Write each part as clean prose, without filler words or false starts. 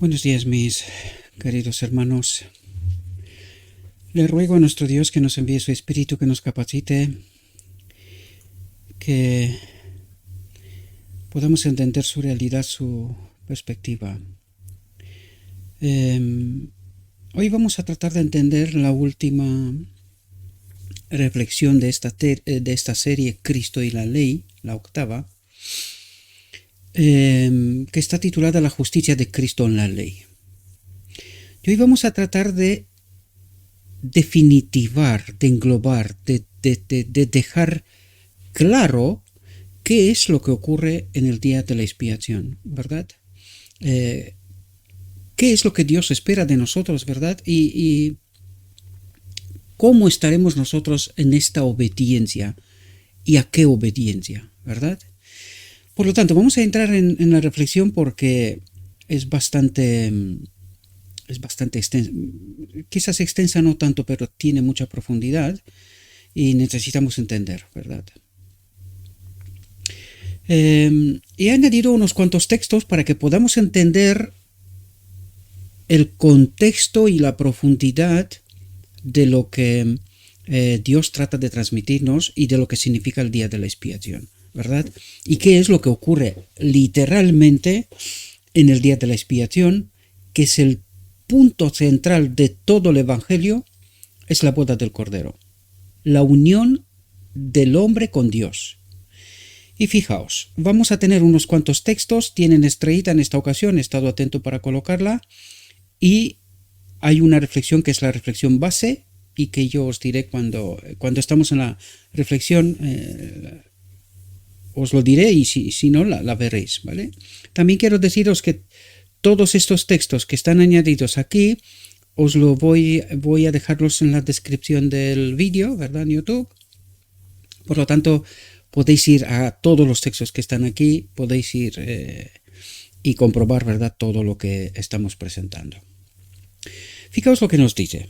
Buenos días, mis queridos hermanos. Le ruego a nuestro Dios que nos envíe su Espíritu, que nos capacite, que podamos entender su realidad, su perspectiva. Hoy vamos a tratar de entender la última reflexión de esta serie, Cristo y la Ley, la octava, que está titulada La justicia de Cristo en la Ley. Y hoy vamos a tratar de definitivar, de englobar, de dejar claro qué es lo que ocurre en el día de la expiación, ¿verdad? ¿Qué es lo que Dios espera de nosotros, verdad? Y cómo estaremos nosotros en esta obediencia y a qué obediencia, ¿verdad? Por lo tanto, vamos a entrar en la reflexión porque es bastante extensa, quizás extensa no tanto, pero tiene mucha profundidad y necesitamos entender, ¿verdad? He añadido unos cuantos textos para que podamos entender el contexto y la profundidad de lo que Dios trata de transmitirnos y de lo que significa el día de la expiación, ¿verdad? Y qué es lo que ocurre literalmente en el día de la expiación, que es el punto central de todo el Evangelio, es la boda del Cordero, la unión del hombre con Dios. Y fijaos, vamos a tener unos cuantos textos, tienen estrellita en esta ocasión, he estado atento para colocarla, y hay una reflexión que es la reflexión base y que yo os diré cuando estamos en la reflexión, os lo diré y si no la veréis, ¿vale? También quiero deciros que todos estos textos que están añadidos aquí, os lo voy a dejarlos en la descripción del vídeo, ¿verdad? En YouTube. Por lo tanto, podéis ir a todos los textos que están aquí, podéis ir y comprobar, ¿verdad?, todo lo que estamos presentando. Fijaos lo que nos dice.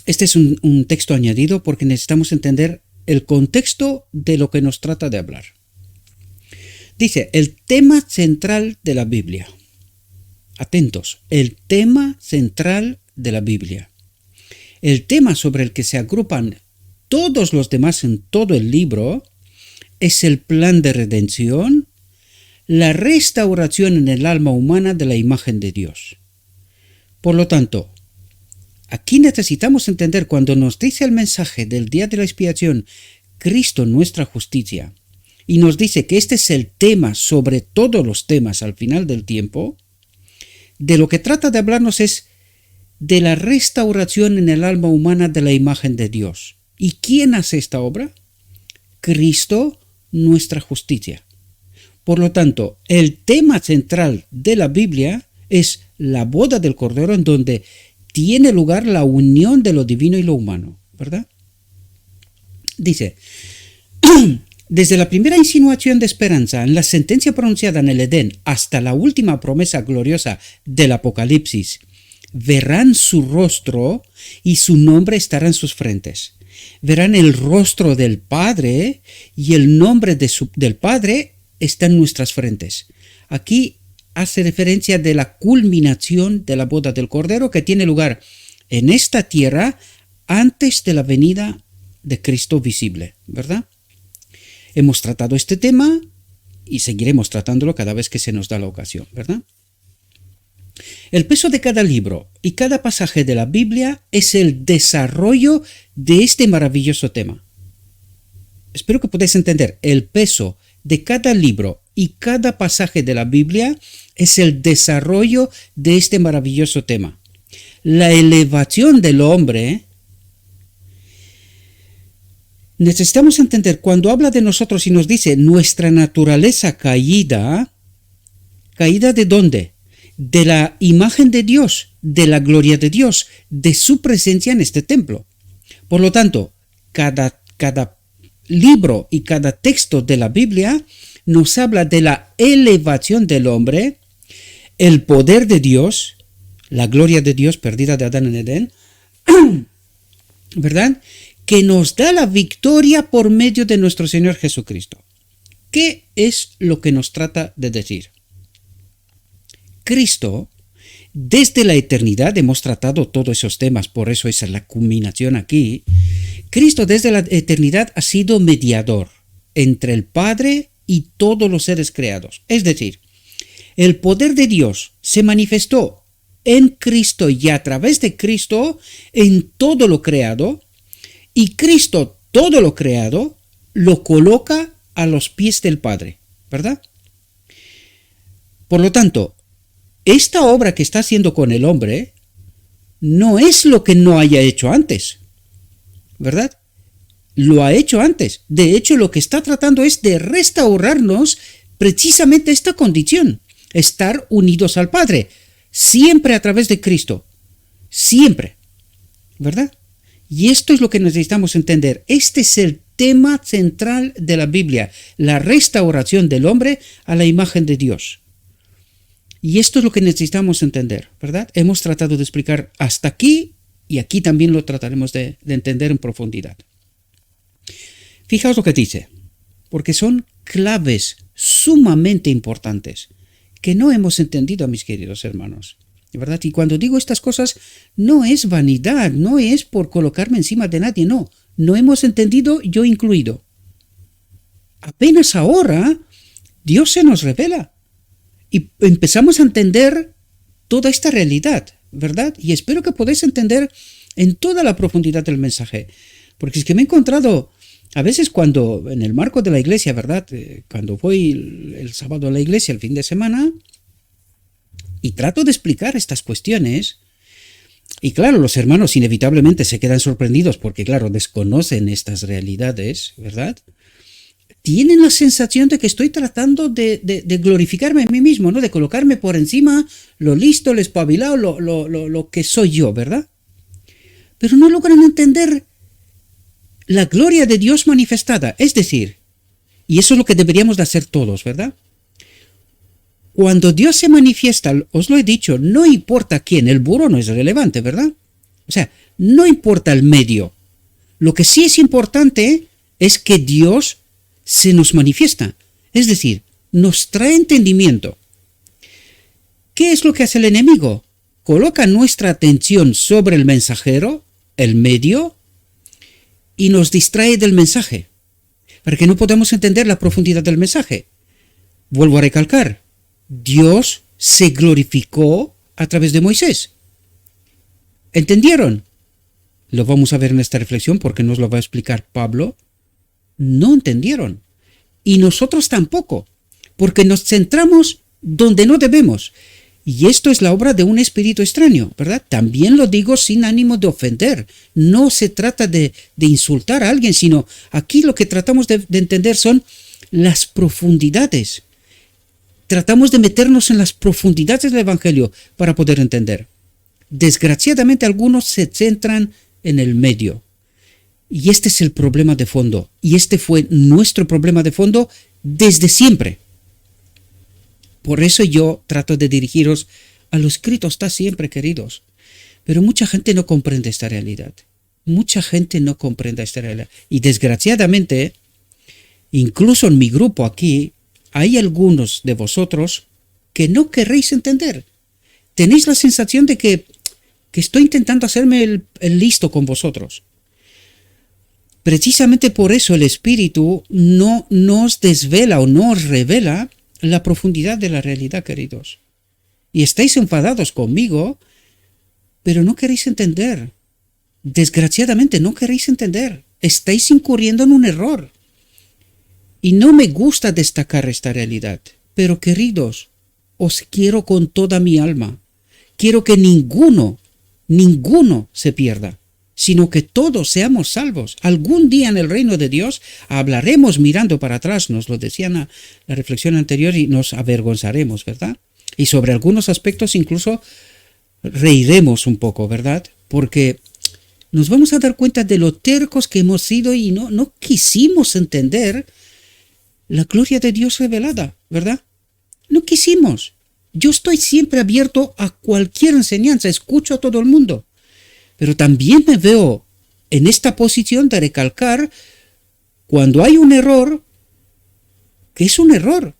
Este es un texto añadido porque necesitamos entender el contexto de lo que nos trata de hablar. Dice, el tema central de la Biblia. Atentos, el tema central de la Biblia. El tema sobre el que se agrupan todos los demás en todo el libro es el plan de redención, la restauración en el alma humana de la imagen de Dios. Por lo tanto, aquí necesitamos entender cuando nos dice el mensaje del día de la expiación, Cristo nuestra justicia, y nos dice que este es el tema sobre todos los temas al final del tiempo, de lo que trata de hablarnos es de la restauración en el alma humana de la imagen de Dios. ¿Y quién hace esta obra? Cristo nuestra justicia. Por lo tanto, el tema central de la Biblia es la boda del Cordero, en donde tiene lugar la unión de lo divino y lo humano, ¿verdad? Dice, desde la primera insinuación de esperanza en la sentencia pronunciada en el Edén hasta la última promesa gloriosa del Apocalipsis, verán su rostro y su nombre estará en sus frentes. Verán el rostro del Padre y el nombre del Padre está en nuestras frentes. Aquí hace referencia de la culminación de la boda del Cordero que tiene lugar en esta tierra antes de la venida de Cristo visible, ¿verdad? Hemos tratado este tema y seguiremos tratándolo cada vez que se nos da la ocasión, ¿verdad? El peso de cada libro y cada pasaje de la Biblia es el desarrollo de este maravilloso tema. Espero que podáis entender, el peso de cada libro y cada pasaje de la Biblia es el desarrollo de este maravilloso tema. La elevación del hombre. Necesitamos entender, cuando habla de nosotros y nos dice nuestra naturaleza caída, ¿caída de dónde? De la imagen de Dios, de la gloria de Dios, de su presencia en este templo. Por lo tanto, cada libro y cada texto de la Biblia nos habla de la elevación del hombre, el poder de Dios, la gloria de Dios perdida de Adán en Edén, ¿verdad?, que nos da la victoria por medio de nuestro Señor Jesucristo. ¿Qué es lo que nos trata de decir? Cristo desde la eternidad hemos tratado todos esos temas, por eso esa es la culminación aquí. Cristo desde la eternidad ha sido mediador entre el Padre y todos los seres creados. Es decir, el poder de Dios se manifestó en Cristo y a través de Cristo en todo lo creado, y Cristo, todo lo creado, lo coloca a los pies del Padre, ¿verdad? Por lo tanto, esta obra que está haciendo con el hombre no es lo que no haya hecho antes, ¿verdad? Lo ha hecho antes. De hecho, lo que está tratando es de restaurarnos precisamente esta condición, estar unidos al Padre, siempre a través de Cristo, siempre, ¿verdad? Y esto es lo que necesitamos entender. Este es el tema central de la Biblia, la restauración del hombre a la imagen de Dios. Y esto es lo que necesitamos entender, ¿verdad? Hemos tratado de explicar hasta aquí y aquí también lo trataremos de entender en profundidad. Fijaos lo que dice, porque son claves sumamente importantes que no hemos entendido, mis queridos hermanos, ¿verdad? Y cuando digo estas cosas, no es vanidad, no es por colocarme encima de nadie, no hemos entendido, yo incluido. Apenas ahora Dios se nos revela y empezamos a entender toda esta realidad, ¿verdad? Y espero que podáis entender en toda la profundidad del mensaje, porque es que me he encontrado a veces cuando en el marco de la iglesia, ¿verdad? Cuando voy el sábado a la iglesia, el fin de semana, y trato de explicar estas cuestiones, y claro, los hermanos inevitablemente se quedan sorprendidos porque, claro, desconocen estas realidades, ¿verdad? Tienen la sensación de que estoy tratando de glorificarme a mí mismo, ¿no? De colocarme por encima lo listo, lo espabilado, lo que soy yo, ¿verdad? Pero no logran entender la gloria de Dios manifestada, es decir, y eso es lo que deberíamos de hacer todos, ¿verdad? Cuando Dios se manifiesta, os lo he dicho, no importa quién, el burro no es relevante, ¿verdad? O sea, no importa el medio. Lo que sí es importante es que Dios se nos manifiesta, es decir, nos trae entendimiento. ¿Qué es lo que hace el enemigo? Coloca nuestra atención sobre el mensajero, el medio, y nos distrae del mensaje, para que no podamos entender la profundidad del mensaje. Vuelvo a recalcar, Dios se glorificó a través de Moisés. ¿Entendieron? Lo vamos a ver en esta reflexión porque nos lo va a explicar Pablo. No entendieron. Y nosotros tampoco, porque nos centramos donde no debemos. Y esto es la obra de un espíritu extraño, ¿verdad? También lo digo sin ánimo de ofender. No se trata de insultar a alguien, sino aquí lo que tratamos de entender son las profundidades. Tratamos de meternos en las profundidades del Evangelio para poder entender. Desgraciadamente algunos se centran en el medio. Y este es el problema de fondo. Y este fue nuestro problema de fondo desde siempre. Por eso yo trato de dirigiros a lo escrito está siempre, queridos. Pero mucha gente no comprende esta realidad. Mucha gente no comprende esta realidad. Y desgraciadamente, incluso en mi grupo aquí, hay algunos de vosotros que no querréis entender. Tenéis la sensación de que estoy intentando hacerme el listo con vosotros. Precisamente por eso el Espíritu no nos desvela o no os revela la profundidad de la realidad, queridos. Y estáis enfadados conmigo, pero no queréis entender. Desgraciadamente no queréis entender. Estáis incurriendo en un error. Y no me gusta destacar esta realidad. Pero, queridos, os quiero con toda mi alma. Quiero que ninguno se pierda, sino que todos seamos salvos. Algún día en el reino de Dios hablaremos mirando para atrás, nos lo decían en la reflexión anterior, y nos avergonzaremos, ¿verdad? Y sobre algunos aspectos incluso reiremos un poco, ¿verdad? Porque nos vamos a dar cuenta de lo tercos que hemos sido y no quisimos entender la gloria de Dios revelada, ¿verdad? No quisimos. Yo estoy siempre abierto a cualquier enseñanza, escucho a todo el mundo. Pero también me veo en esta posición de recalcar cuando hay un error, que es un error,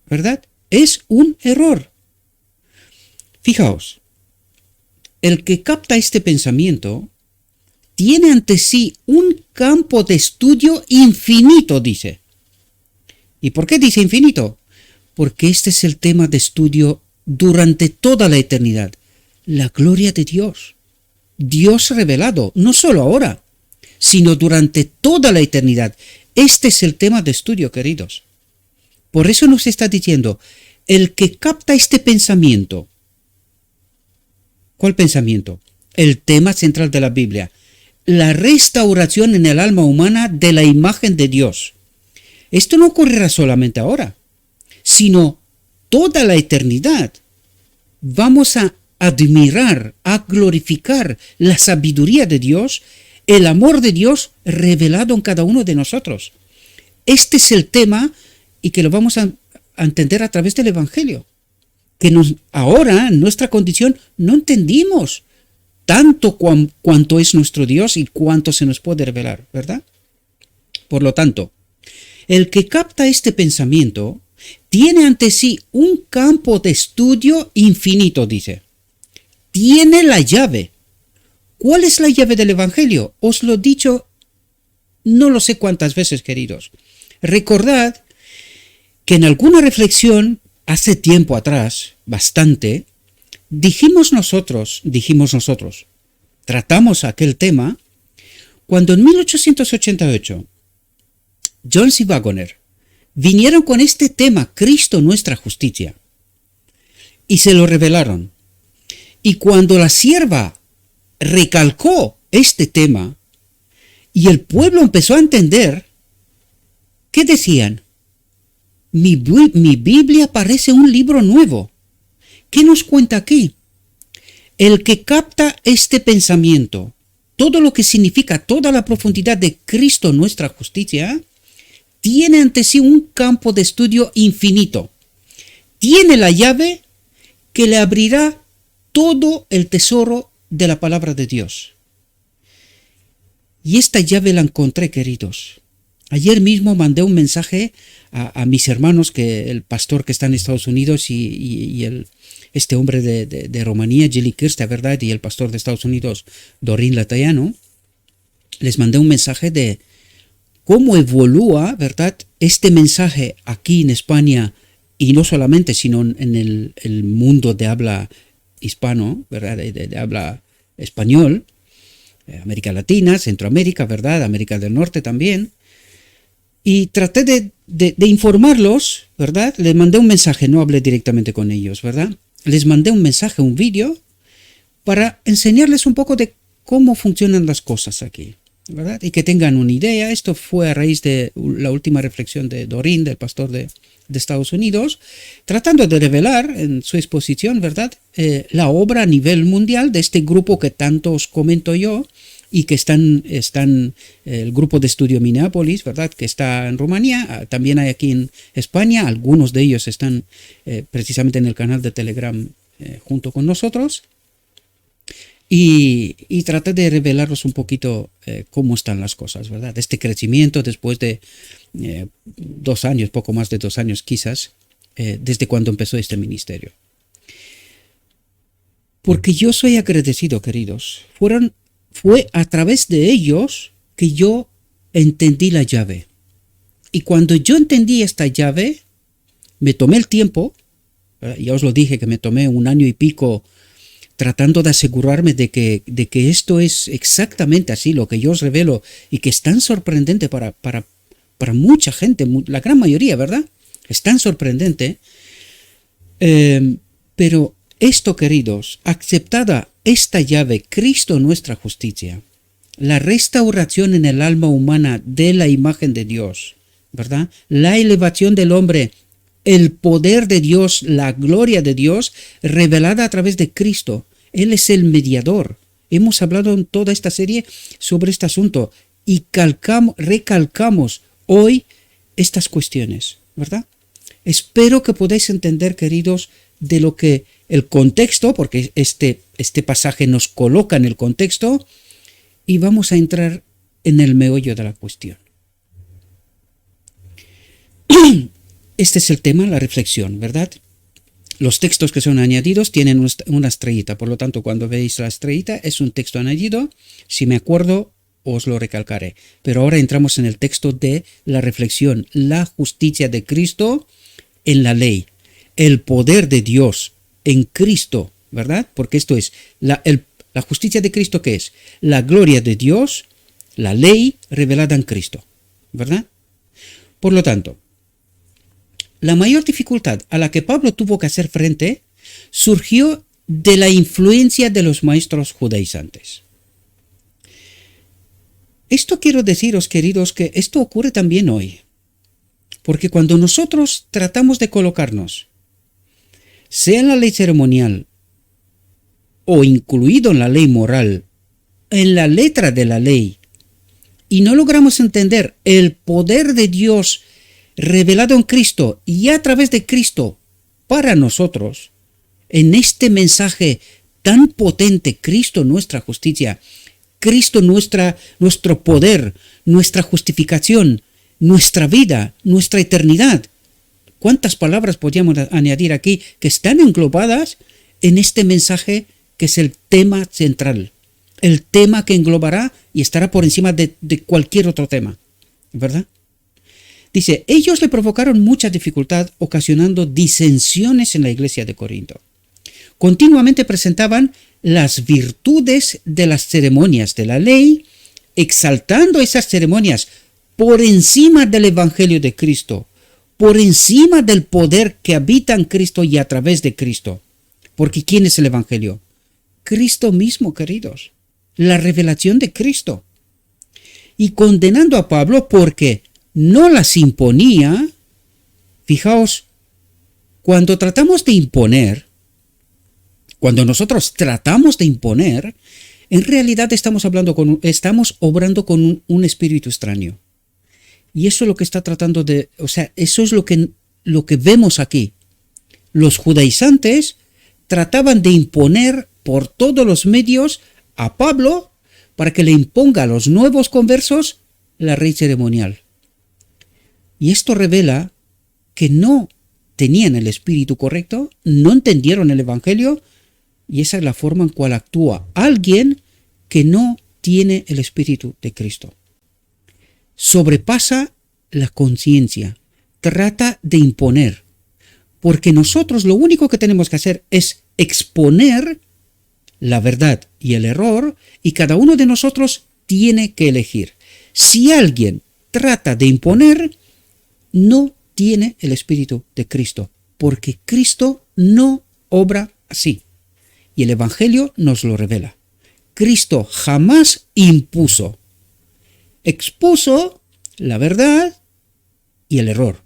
¿verdad? Es un error. Fijaos, el que capta este pensamiento tiene ante sí un campo de estudio infinito, dice. ¿Y por qué dice infinito? Porque este es el tema de estudio durante toda la eternidad. La gloria de Dios. Dios revelado, no solo ahora, sino durante toda la eternidad. Este es el tema de estudio, queridos. Por eso nos está diciendo, el que capta este pensamiento. ¿Cuál pensamiento? El tema central de la Biblia. La restauración en el alma humana de la imagen de Dios. Esto no ocurrirá solamente ahora, sino toda la eternidad. Vamos a admirar, a glorificar la sabiduría de Dios, el amor de Dios revelado en cada uno de nosotros. Este es el tema y que lo vamos a entender a través del Evangelio. Que ahora, en nuestra condición, no entendimos tanto cuánto es nuestro Dios y cuánto se nos puede revelar, ¿verdad? Por lo tanto, el que capta este pensamiento tiene ante sí un campo de estudio infinito, dice. Tiene la llave. ¿Cuál es la llave del Evangelio? Os lo he dicho no lo sé cuántas veces, queridos. Recordad que en alguna reflexión, hace tiempo atrás, bastante, dijimos nosotros, tratamos aquel tema, cuando en 1888, Jones y Waggoner vinieron con este tema, Cristo nuestra justicia, y se lo revelaron. Y cuando la sierva recalcó este tema, y el pueblo empezó a entender, ¿qué decían? Mi Biblia parece un libro nuevo. ¿Qué nos cuenta aquí? El que capta este pensamiento, todo lo que significa, toda la profundidad de Cristo nuestra justicia, tiene ante sí un campo de estudio infinito. Tiene la llave que le abrirá todo el tesoro de la palabra de Dios. Y esta llave la encontré, queridos. Ayer mismo mandé un mensaje a mis hermanos, que el pastor que está en Estados Unidos y este hombre de Rumanía, Gili Kirsta, ¿verdad? Y el pastor de Estados Unidos, Dorin Latayano. Les mandé un mensaje de cómo evolúa, ¿verdad?, este mensaje aquí en España, y no solamente, sino en el mundo de habla hispano, ¿verdad?, de habla español, América Latina, Centroamérica, ¿verdad?, América del Norte también. Y traté de informarlos, ¿verdad? Les mandé un mensaje, no hablé directamente con ellos, ¿verdad? Les mandé un mensaje, un vídeo, para enseñarles un poco de cómo funcionan las cosas aquí, ¿verdad? Y que tengan una idea. Esto fue a raíz de la última reflexión de Dorin, del pastor de Estados Unidos, tratando de revelar en su exposición, ¿verdad?, la obra a nivel mundial de este grupo que tanto os comento yo, y que están el grupo de estudio Minneapolis, ¿verdad?, que está en Rumanía, también hay aquí en España, algunos de ellos están precisamente en el canal de Telegram junto con nosotros, y traté de revelaros un poquito cómo están las cosas, ¿verdad?, este crecimiento después de 2 años, poco más de 2 años quizás, desde cuando empezó este ministerio. Porque yo soy agradecido, queridos. Fue a través de ellos que yo entendí la llave. Y cuando yo entendí esta llave, me tomé el tiempo, ya os lo dije que me tomé 1 año y pico tratando de asegurarme de que esto es exactamente así, lo que yo os revelo, y que es tan sorprendente para mucha gente, la gran mayoría, ¿verdad? Es tan sorprendente. Pero esto, queridos, aceptada esta llave, Cristo nuestra justicia, la restauración en el alma humana de la imagen de Dios, ¿verdad?, la elevación del hombre, el poder de Dios, la gloria de Dios revelada a través de Cristo. Él es el mediador. Hemos hablado en toda esta serie sobre este asunto y recalcamos hoy estas cuestiones, ¿verdad? Espero que podáis entender, queridos, de lo que el contexto, porque este pasaje nos coloca en el contexto, y vamos a entrar en el meollo de la cuestión. Este es el tema, la reflexión, ¿verdad? Los textos que son añadidos tienen una estrellita, por lo tanto, cuando veis la estrellita es un texto añadido. Si me acuerdo, os lo recalcaré. Pero ahora entramos en el texto de la reflexión, la justicia de Cristo en la ley, el poder de Dios en Cristo, ¿verdad? Porque esto es la justicia de Cristo, ¿qué es? La gloria de Dios, la ley revelada en Cristo, ¿verdad? Por lo tanto, la mayor dificultad a la que Pablo tuvo que hacer frente surgió de la influencia de los maestros judaizantes. Esto quiero deciros, queridos, que esto ocurre también hoy. Porque cuando nosotros tratamos de colocarnos, sea en la ley ceremonial o incluido en la ley moral, en la letra de la ley, y no logramos entender el poder de Dios revelado en Cristo y a través de Cristo para nosotros, en este mensaje tan potente, Cristo nuestra justicia, Cristo nuestro poder, nuestra justificación, nuestra vida, nuestra eternidad. ¿Cuántas palabras podríamos añadir aquí que están englobadas en este mensaje que es el tema central? El tema que englobará y estará por encima de cualquier otro tema, ¿verdad? Dice, ellos le provocaron mucha dificultad, ocasionando disensiones en la iglesia de Corinto. Continuamente presentaban las virtudes de las ceremonias de la ley, exaltando esas ceremonias por encima del Evangelio de Cristo, por encima del poder que habita en Cristo y a través de Cristo. Porque ¿quién es el Evangelio? Cristo mismo, queridos. La revelación de Cristo. Y condenando a Pablo porque no las imponía. Fijaos, cuando nosotros tratamos de imponer, en realidad estamos obrando con un espíritu extraño. Y eso es lo que está tratando de, eso es lo que vemos aquí. Los judaizantes trataban de imponer por todos los medios a Pablo para que le imponga a los nuevos conversos la ley ceremonial. Y esto revela que no tenían el espíritu correcto, no entendieron el Evangelio, y esa es la forma en cual actúa alguien que no tiene el espíritu de Cristo. Sobrepasa la conciencia, trata de imponer, porque nosotros lo único que tenemos que hacer es exponer la verdad y el error, y cada uno de nosotros tiene que elegir. Si alguien trata de imponer, no tiene el espíritu de Cristo, porque Cristo no obra así. Y el Evangelio nos lo revela. Cristo jamás impuso. Expuso la verdad y el error,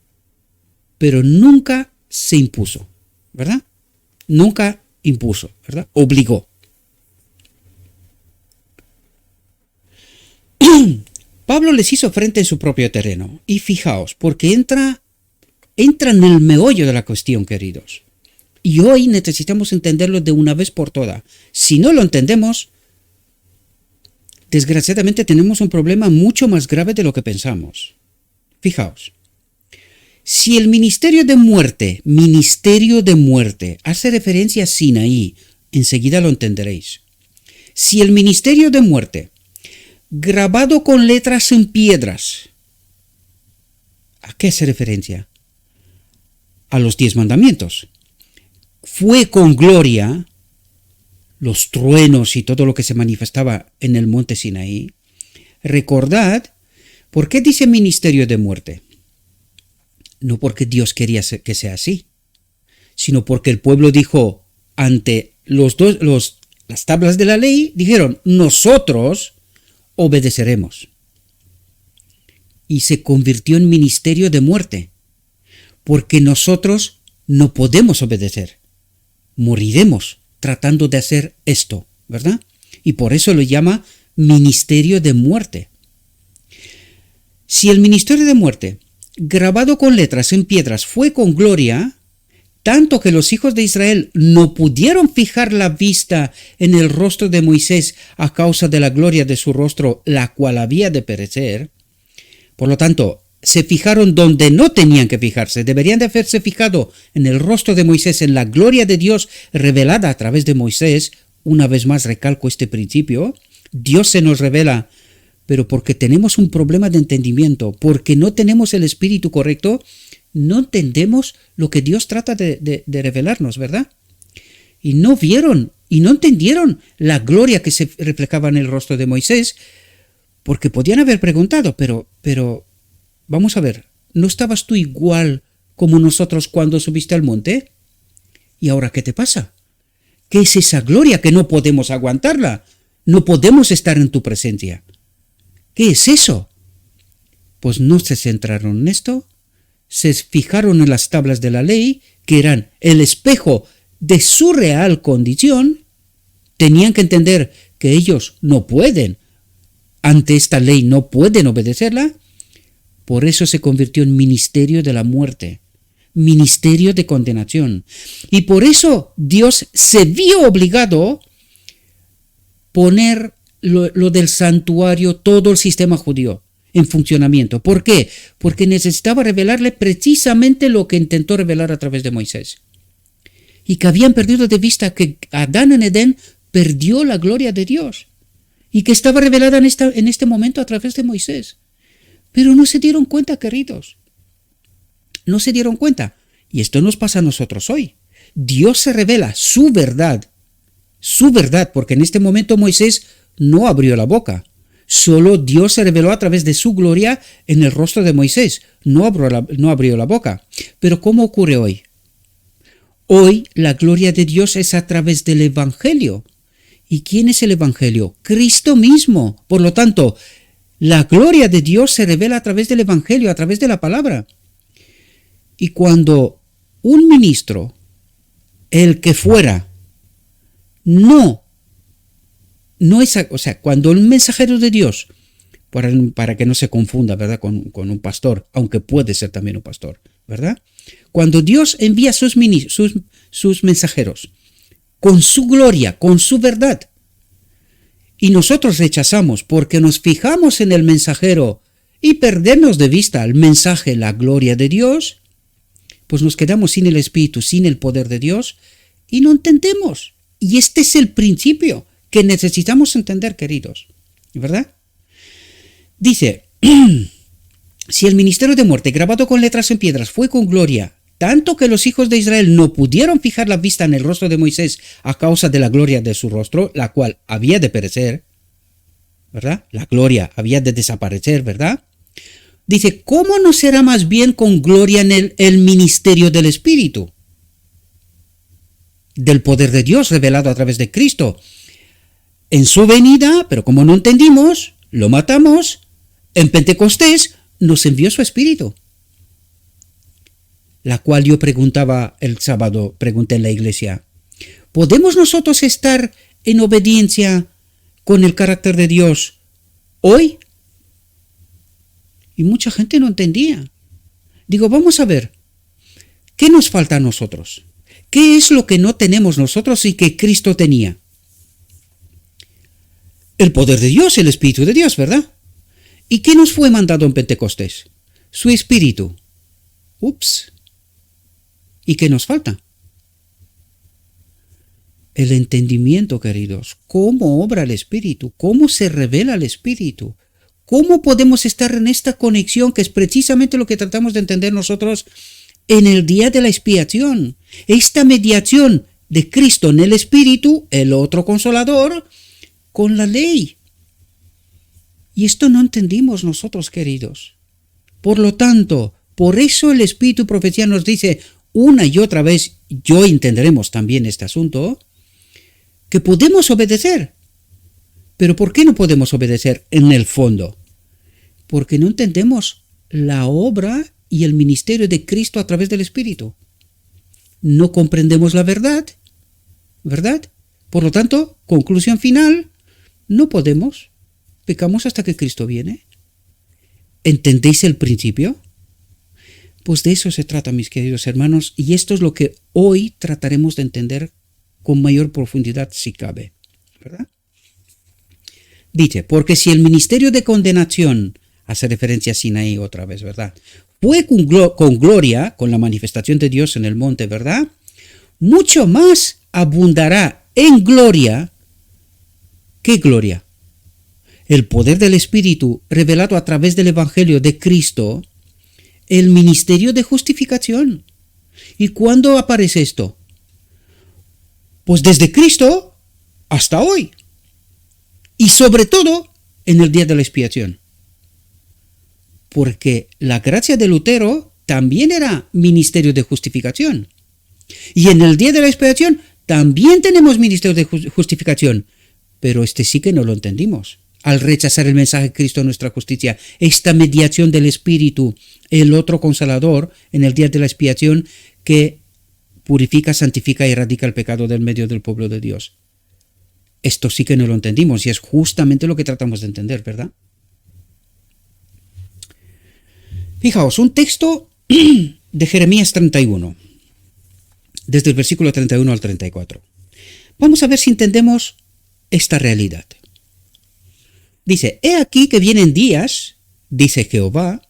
pero nunca se impuso, ¿verdad? Nunca impuso, ¿verdad? Obligó. Pablo les hizo frente en su propio terreno. Y fijaos, porque entra en el meollo de la cuestión, queridos. Y hoy necesitamos entenderlo de una vez por todas. Si no lo entendemos, desgraciadamente tenemos un problema mucho más grave de lo que pensamos. Fijaos, si el ministerio de muerte, hace referencia a Sinaí, enseguida lo entenderéis. Si el ministerio de muerte, grabado con letras en piedras, ¿a qué hace referencia? A los 10 mandamientos. Fue con gloria, los truenos y todo lo que se manifestaba en el monte Sinaí. Recordad, ¿por qué dice ministerio de muerte? No porque Dios quería que sea así, sino porque el pueblo dijo ante las tablas de la ley, dijeron, nosotros obedeceremos. Y se convirtió en ministerio de muerte, porque nosotros no podemos obedecer. Moriremos tratando de hacer esto, ¿verdad? Y por eso lo llama ministerio de muerte. Si el ministerio de muerte, grabado con letras en piedras, fue con gloria, tanto que los hijos de Israel no pudieron fijar la vista en el rostro de Moisés a causa de la gloria de su rostro, la cual había de perecer. Por lo tanto, se fijaron donde no tenían que fijarse. Deberían de haberse fijado en el rostro de Moisés, en la gloria de Dios revelada a través de Moisés. Una vez más recalco este principio. Dios se nos revela, pero porque tenemos un problema de entendimiento, porque no tenemos el espíritu correcto, no entendemos lo que Dios trata de revelarnos, ¿verdad? Y no vieron y no entendieron la gloria que se reflejaba en el rostro de Moisés, porque podían haber preguntado, pero vamos a ver, ¿no estabas tú igual como nosotros cuando subiste al monte? ¿Y ahora qué te pasa? ¿Qué es esa gloria que no podemos aguantarla? No podemos estar en tu presencia. ¿Qué es eso? Pues no se centraron en esto, se fijaron en las tablas de la ley, que eran el espejo de su real condición. Tenían que entender que ellos no pueden, ante esta ley no pueden obedecerla. Por eso se convirtió en ministerio de la muerte, ministerio de condenación. Y por eso Dios se vio obligado a poner lo del santuario, todo el sistema judío en funcionamiento. ¿Por qué? Porque necesitaba revelarle precisamente lo que intentó revelar a través de Moisés. Y que habían perdido de vista que Adán en Edén perdió la gloria de Dios y que estaba revelada en este momento a través de Moisés. Pero no se dieron cuenta, queridos. No se dieron cuenta. Y esto nos pasa a nosotros hoy. Dios se revela su verdad, porque en este momento Moisés no abrió la boca. Solo Dios se reveló a través de su gloria en el rostro de Moisés. No abrió la boca. Pero ¿cómo ocurre hoy? Hoy la gloria de Dios es a través del Evangelio. ¿Y quién es el Evangelio? Cristo mismo. Por lo tanto, la gloria de Dios se revela a través del Evangelio, a través de la palabra. Y cuando un ministro, el que fuera, no es, o sea, cuando un mensajero de Dios, para que no se confunda, ¿verdad?, con un pastor, aunque puede ser también un pastor, ¿verdad? Cuando Dios envía sus mensajeros con su gloria, con su verdad, y nosotros rechazamos porque nos fijamos en el mensajero y perdemos de vista el mensaje, la gloria de Dios, pues nos quedamos sin el Espíritu, sin el poder de Dios, y no entendemos. Y este es el principio que necesitamos entender, queridos, ¿verdad? Dice, si el ministerio de muerte grabado con letras en piedras fue con gloria, tanto que los hijos de Israel no pudieron fijar la vista en el rostro de Moisés a causa de la gloria de su rostro, la cual había de perecer, ¿verdad? La gloria había de desaparecer, ¿verdad? Dice, ¿cómo no será más bien con gloria en el ministerio del Espíritu? Del poder de Dios revelado a través de Cristo. En su venida, pero como no entendimos, lo matamos, en Pentecostés nos envió su Espíritu. La cual yo preguntaba el sábado, pregunté en la iglesia, ¿podemos nosotros estar en obediencia con el carácter de Dios hoy? Y mucha gente no entendía. Digo, vamos a ver, ¿qué nos falta a nosotros? ¿Qué es lo que no tenemos nosotros y que Cristo tenía? El poder de Dios, el Espíritu de Dios, ¿verdad? ¿Y qué nos fue mandado en Pentecostés? Su Espíritu. Ups. ¿Y qué nos falta? El entendimiento, queridos. ¿Cómo obra el Espíritu? ¿Cómo se revela el Espíritu? ¿Cómo podemos estar en esta conexión que es precisamente lo que tratamos de entender nosotros en el día de la expiación? Esta mediación de Cristo en el Espíritu, el otro Consolador, con la ley. Y esto no entendimos nosotros, queridos. Por lo tanto, por eso el Espíritu Profecía nos dice una y otra vez, yo entenderemos también este asunto, que podemos obedecer. ¿Pero por qué no podemos obedecer en el fondo? Porque no entendemos la obra y el ministerio de Cristo a través del Espíritu. No comprendemos la verdad, ¿verdad? Por lo tanto, conclusión final, no podemos. Pecamos hasta que Cristo viene. ¿Entendéis el principio? Pues de eso se trata, mis queridos hermanos, y esto es lo que hoy trataremos de entender con mayor profundidad si cabe, ¿verdad? Dice, porque si el ministerio de condenación Hace referencia a Sinaí otra vez, ¿verdad? Fue con gloria, con la manifestación de Dios en el monte, ¿verdad? Mucho más abundará en gloria. ¿Qué gloria? El poder del Espíritu revelado a través del Evangelio de Cristo, el ministerio de justificación. ¿Y cuándo aparece esto? Pues desde Cristo hasta hoy. Y sobre todo en el día de la expiación. Porque la gracia de Lutero también era ministerio de justificación. Y en el día de la expiación también tenemos ministerio de justificación. Pero sí que no lo entendimos. Al rechazar el mensaje de Cristo, nuestra justicia, esta mediación del Espíritu, el otro Consolador, en el día de la expiación, que purifica, santifica y erradica el pecado del medio del pueblo de Dios. Esto sí que no lo entendimos y es justamente lo que tratamos de entender, ¿verdad? Fijaos, un texto de Jeremías 31, desde el versículo 31 al 34. Vamos a ver si entendemos esta realidad. Dice, he aquí que vienen días, dice Jehová,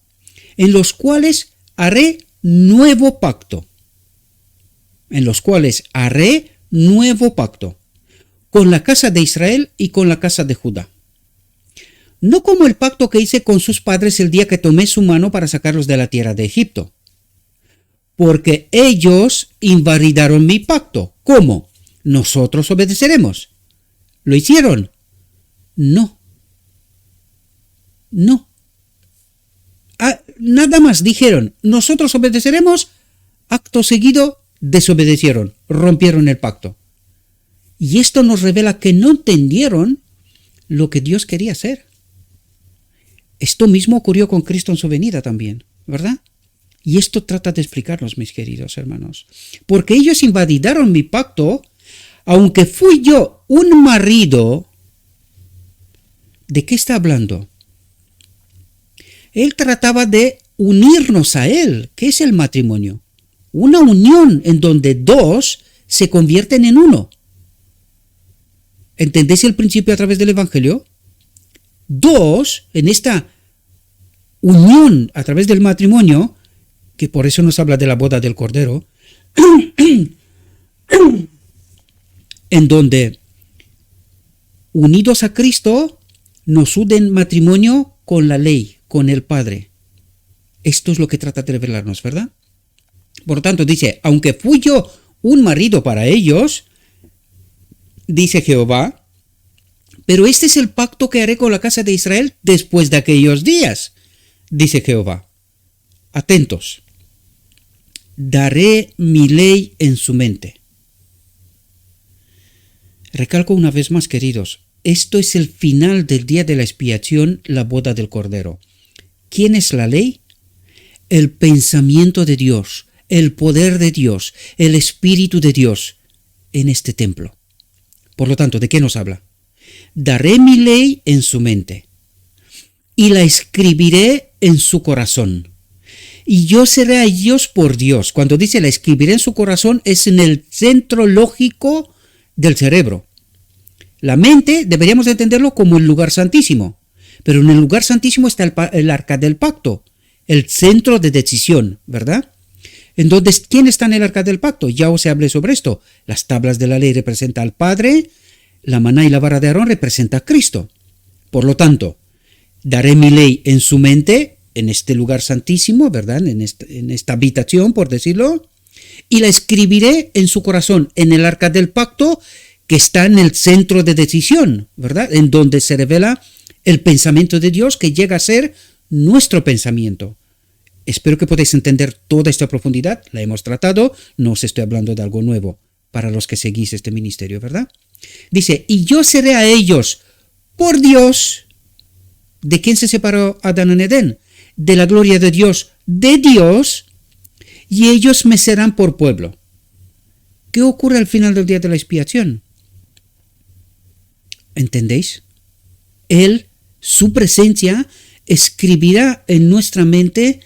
en los cuales haré nuevo pacto. En los cuales haré nuevo pacto con la casa de Israel y con la casa de Judá. No como el pacto que hice con sus padres el día que tomé su mano para sacarlos de la tierra de Egipto. Porque ellos invalidaron mi pacto. ¿Cómo? ¿Nosotros obedeceremos? ¿Lo hicieron? No. Nada más dijeron, nosotros obedeceremos, acto seguido desobedecieron, rompieron el pacto. Y esto nos revela que no entendieron lo que Dios quería hacer. Esto mismo ocurrió con Cristo en su venida también, ¿verdad? Y esto trata de explicarnos, mis queridos hermanos. Porque ellos invalidaron mi pacto, aunque fui yo un marido. ¿De qué está hablando? Él trataba de unirnos a Él. ¿Qué es el matrimonio? Una unión en donde dos se convierten en uno. ¿Entendéis el principio a través del Evangelio? Dos, en esta unión a través del matrimonio, que por eso nos habla de la boda del Cordero, en donde unidos a Cristo nos unen matrimonio con la ley, con el Padre. Esto es lo que trata de revelarnos, ¿verdad? Por lo tanto, dice, aunque fui yo un marido para ellos, dice Jehová, pero este es el pacto que haré con la casa de Israel después de aquellos días, dice Jehová. Atentos. Daré mi ley en su mente. Recalco una vez más, queridos, esto es el final del día de la expiación, la boda del Cordero. ¿Quién es la ley? El pensamiento de Dios, el poder de Dios, el Espíritu de Dios en este templo. Por lo tanto, ¿de qué nos habla? Daré mi ley en su mente y la escribiré en su corazón. Y yo seré a ellos por Dios. Cuando dice la escribiré en su corazón, es en el centro lógico del cerebro. La mente deberíamos entenderlo como el lugar santísimo, pero en el lugar santísimo está el arca del pacto, el centro de decisión, ¿verdad? Entonces, ¿quién está en el arca del pacto? Ya os hablé sobre esto. Las tablas de la ley representan al Padre, la maná y la vara de Aarón representa a Cristo. Por lo tanto, daré mi ley en su mente, en este lugar santísimo, ¿verdad? En esta habitación, por decirlo, y la escribiré en su corazón, en el arca del pacto, que está en el centro de decisión, ¿verdad? En donde se revela el pensamiento de Dios, que llega a ser nuestro pensamiento. Espero que podáis entender toda esta profundidad. La hemos tratado, no os estoy hablando de algo nuevo para los que seguís este ministerio, ¿verdad? Dice, y yo seré a ellos por Dios. ¿De quién se separó Adán en Edén? De la gloria de Dios, y ellos me serán por pueblo. ¿Qué ocurre al final del día de la expiación? ¿Entendéis? Él, su presencia, escribirá en nuestra mente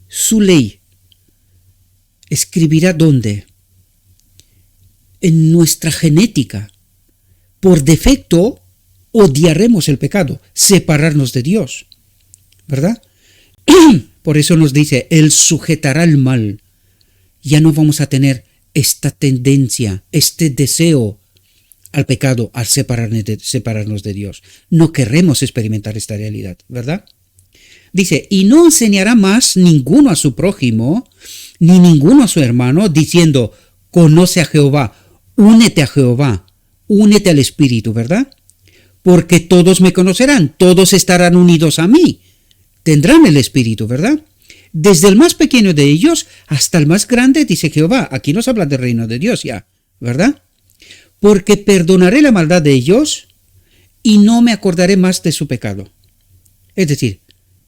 su ley. ¿Escribirá dónde? En nuestra genética. Por defecto, odiaremos el pecado, separarnos de Dios. ¿verdad? Por eso nos dice, Él sujetará el mal. Ya no vamos a tener esta tendencia, este deseo al pecado, al separarnos de Dios. No queremos experimentar esta realidad, ¿verdad? Dice, y no enseñará más ninguno a su prójimo, ni ninguno a su hermano, diciendo, conoce a Jehová, únete al Espíritu, ¿verdad? Porque todos me conocerán, todos estarán unidos a mí, tendrán el Espíritu, ¿verdad? Desde el más pequeño de ellos hasta el más grande, dice Jehová. Aquí nos habla del reino de Dios ya, ¿verdad? Porque perdonaré la maldad de ellos y no me acordaré más de su pecado. Es decir,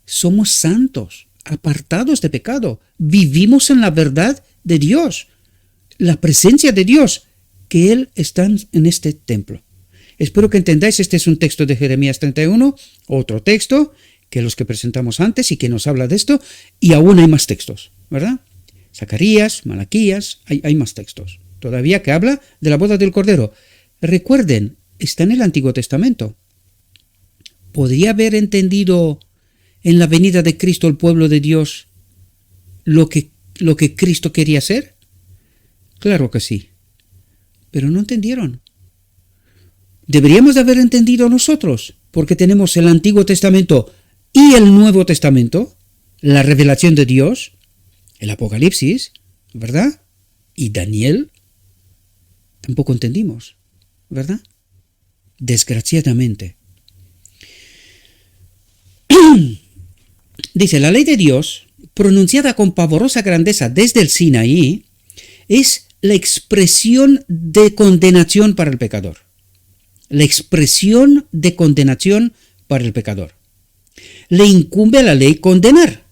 somos santos, apartados de pecado, vivimos en la verdad de Dios, la presencia de Dios, que Él está en este templo. Espero que entendáis, este es un texto de Jeremías 31, otro texto que los que presentamos antes y que nos habla de esto, y aún hay más textos, ¿verdad? Zacarías, Malaquías, hay más textos todavía que habla de la boda del Cordero. Recuerden, está en el Antiguo Testamento. ¿Podría haber entendido en la venida de Cristo el pueblo de Dios lo que Cristo quería hacer? Claro que sí, pero no entendieron. Deberíamos de haber entendido nosotros, porque tenemos el Antiguo Testamento y el Nuevo Testamento, la revelación de Dios, el Apocalipsis, ¿verdad? Y Daniel, tampoco entendimos, ¿verdad? Desgraciadamente. Dice, la ley de Dios, pronunciada con pavorosa grandeza desde el Sinaí, es la expresión de condenación para el pecador. La expresión de condenación para el pecador. Le incumbe a la ley condenar.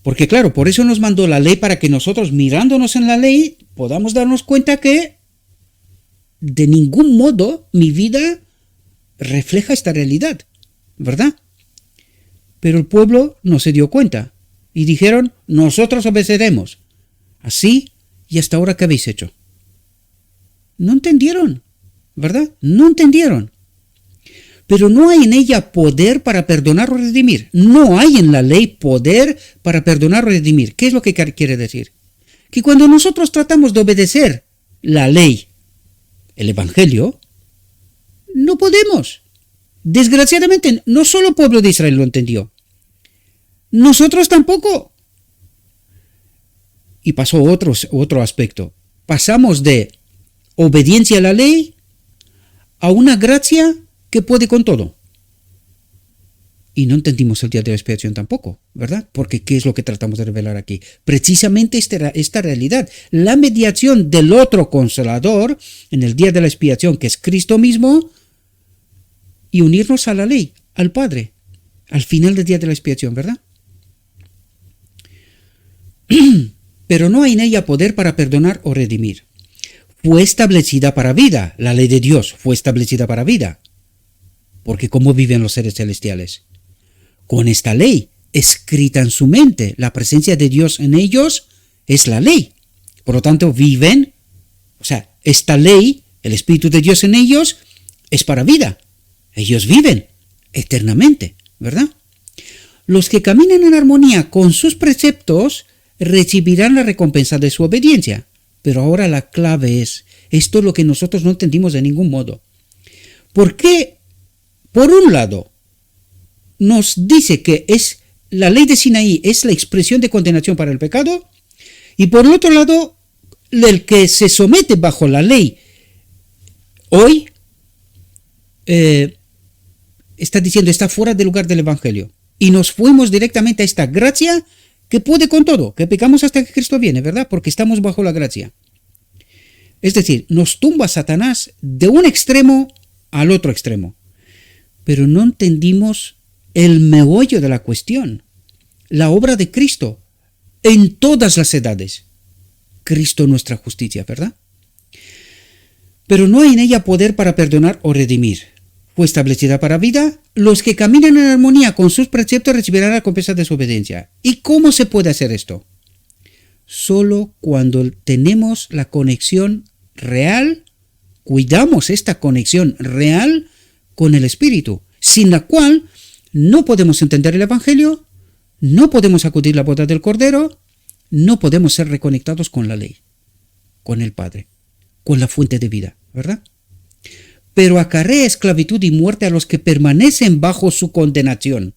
Porque claro, por eso nos mandó la ley, para que nosotros, mirándonos en la ley, podamos darnos cuenta que de ningún modo mi vida refleja esta realidad, ¿verdad? Pero el pueblo no se dio cuenta y dijeron, nosotros obedeceremos. Así, y hasta ahora, ¿qué habéis hecho? No entendieron, ¿verdad? No entendieron. Pero no hay en ella poder para perdonar o redimir. No hay en la ley poder para perdonar o redimir. ¿Qué es lo que quiere decir? Que cuando nosotros tratamos de obedecer la ley, el Evangelio, no podemos. Desgraciadamente, no solo el pueblo de Israel lo entendió. Nosotros tampoco. Y pasó otro aspecto. Pasamos de obediencia a la ley a una gracia que puede con todo. Y no entendimos el día de la expiación tampoco, ¿verdad? Porque ¿qué es lo que tratamos de revelar aquí? Precisamente esta realidad, la mediación del otro Consolador en el día de la expiación, que es Cristo mismo, y unirnos a la ley, al Padre, al final del día de la expiación, ¿verdad? Pero no hay en ella poder para perdonar o redimir. Fue establecida para vida, la ley de Dios fue establecida para vida. Porque ¿cómo viven los seres celestiales? Con esta ley, escrita en su mente, la presencia de Dios en ellos es la ley. Por lo tanto, viven, o sea, esta ley, el Espíritu de Dios en ellos, es para vida. Ellos viven eternamente, ¿verdad? Los que caminan en armonía con sus preceptos recibirán la recompensa de su obediencia. Pero ahora la clave es, esto es lo que nosotros no entendimos de ningún modo. ¿Por qué? Por un lado, nos dice que es la ley de Sinaí es la expresión de condenación para el pecado, y por el otro lado, el que se somete bajo la ley hoy está diciendo, está fuera del lugar del Evangelio, y nos fuimos directamente a esta gracia que puede con todo, que pecamos hasta que Cristo viene, ¿verdad? Porque estamos bajo la gracia. Es decir, nos tumba Satanás de un extremo al otro extremo. Pero no entendimos el meollo de la cuestión, la obra de Cristo en todas las edades. Cristo nuestra justicia, ¿verdad? Pero no hay en ella poder para perdonar o redimir. Fue establecida para vida, los que caminan en armonía con sus preceptos recibirán la recompensa de su obediencia. ¿Y cómo se puede hacer esto? Solo cuando tenemos la conexión real, cuidamos esta conexión real con el Espíritu, sin la cual no podemos entender el Evangelio, no podemos acudir a la boda del Cordero, no podemos ser reconectados con la ley, con el Padre, con la fuente de vida, ¿verdad? Pero acarrea esclavitud y muerte a los que permanecen bajo su condenación,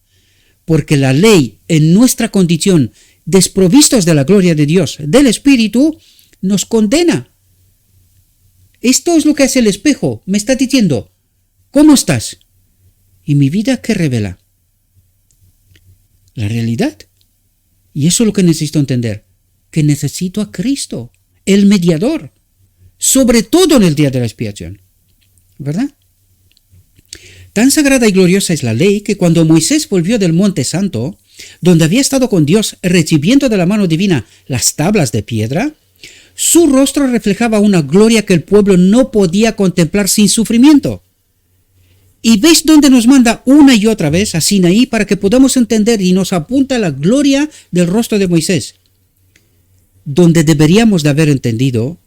porque la ley, en nuestra condición, desprovistos de la gloria de Dios, del Espíritu, nos condena. Esto es lo que hace el espejo, me está diciendo, ¿cómo estás? ¿Y mi vida qué revela? La realidad. Y eso es lo que necesito entender, que necesito a Cristo, el mediador, sobre todo en el día de la expiación, ¿verdad? Tan sagrada y gloriosa es la ley que cuando Moisés volvió del Monte Santo, donde había estado con Dios recibiendo de la mano divina las tablas de piedra, su rostro reflejaba una gloria que el pueblo no podía contemplar sin sufrimiento. Y veis dónde nos manda una y otra vez a Sinaí para que podamos entender y nos apunta la gloria del rostro de Moisés, donde deberíamos de haber entendido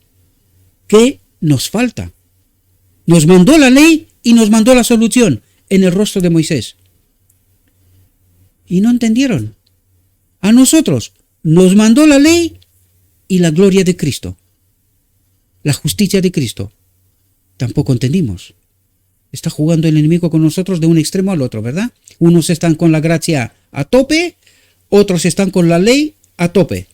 que nos falta. Nos mandó la ley y nos mandó la solución en el rostro de Moisés. Y no entendieron. A nosotros nos mandó la ley y la gloria de Cristo, la justicia de Cristo. Tampoco entendimos. Está jugando el enemigo con nosotros de un extremo al otro, ¿verdad? Unos están con la gracia a tope, otros están con la ley a tope.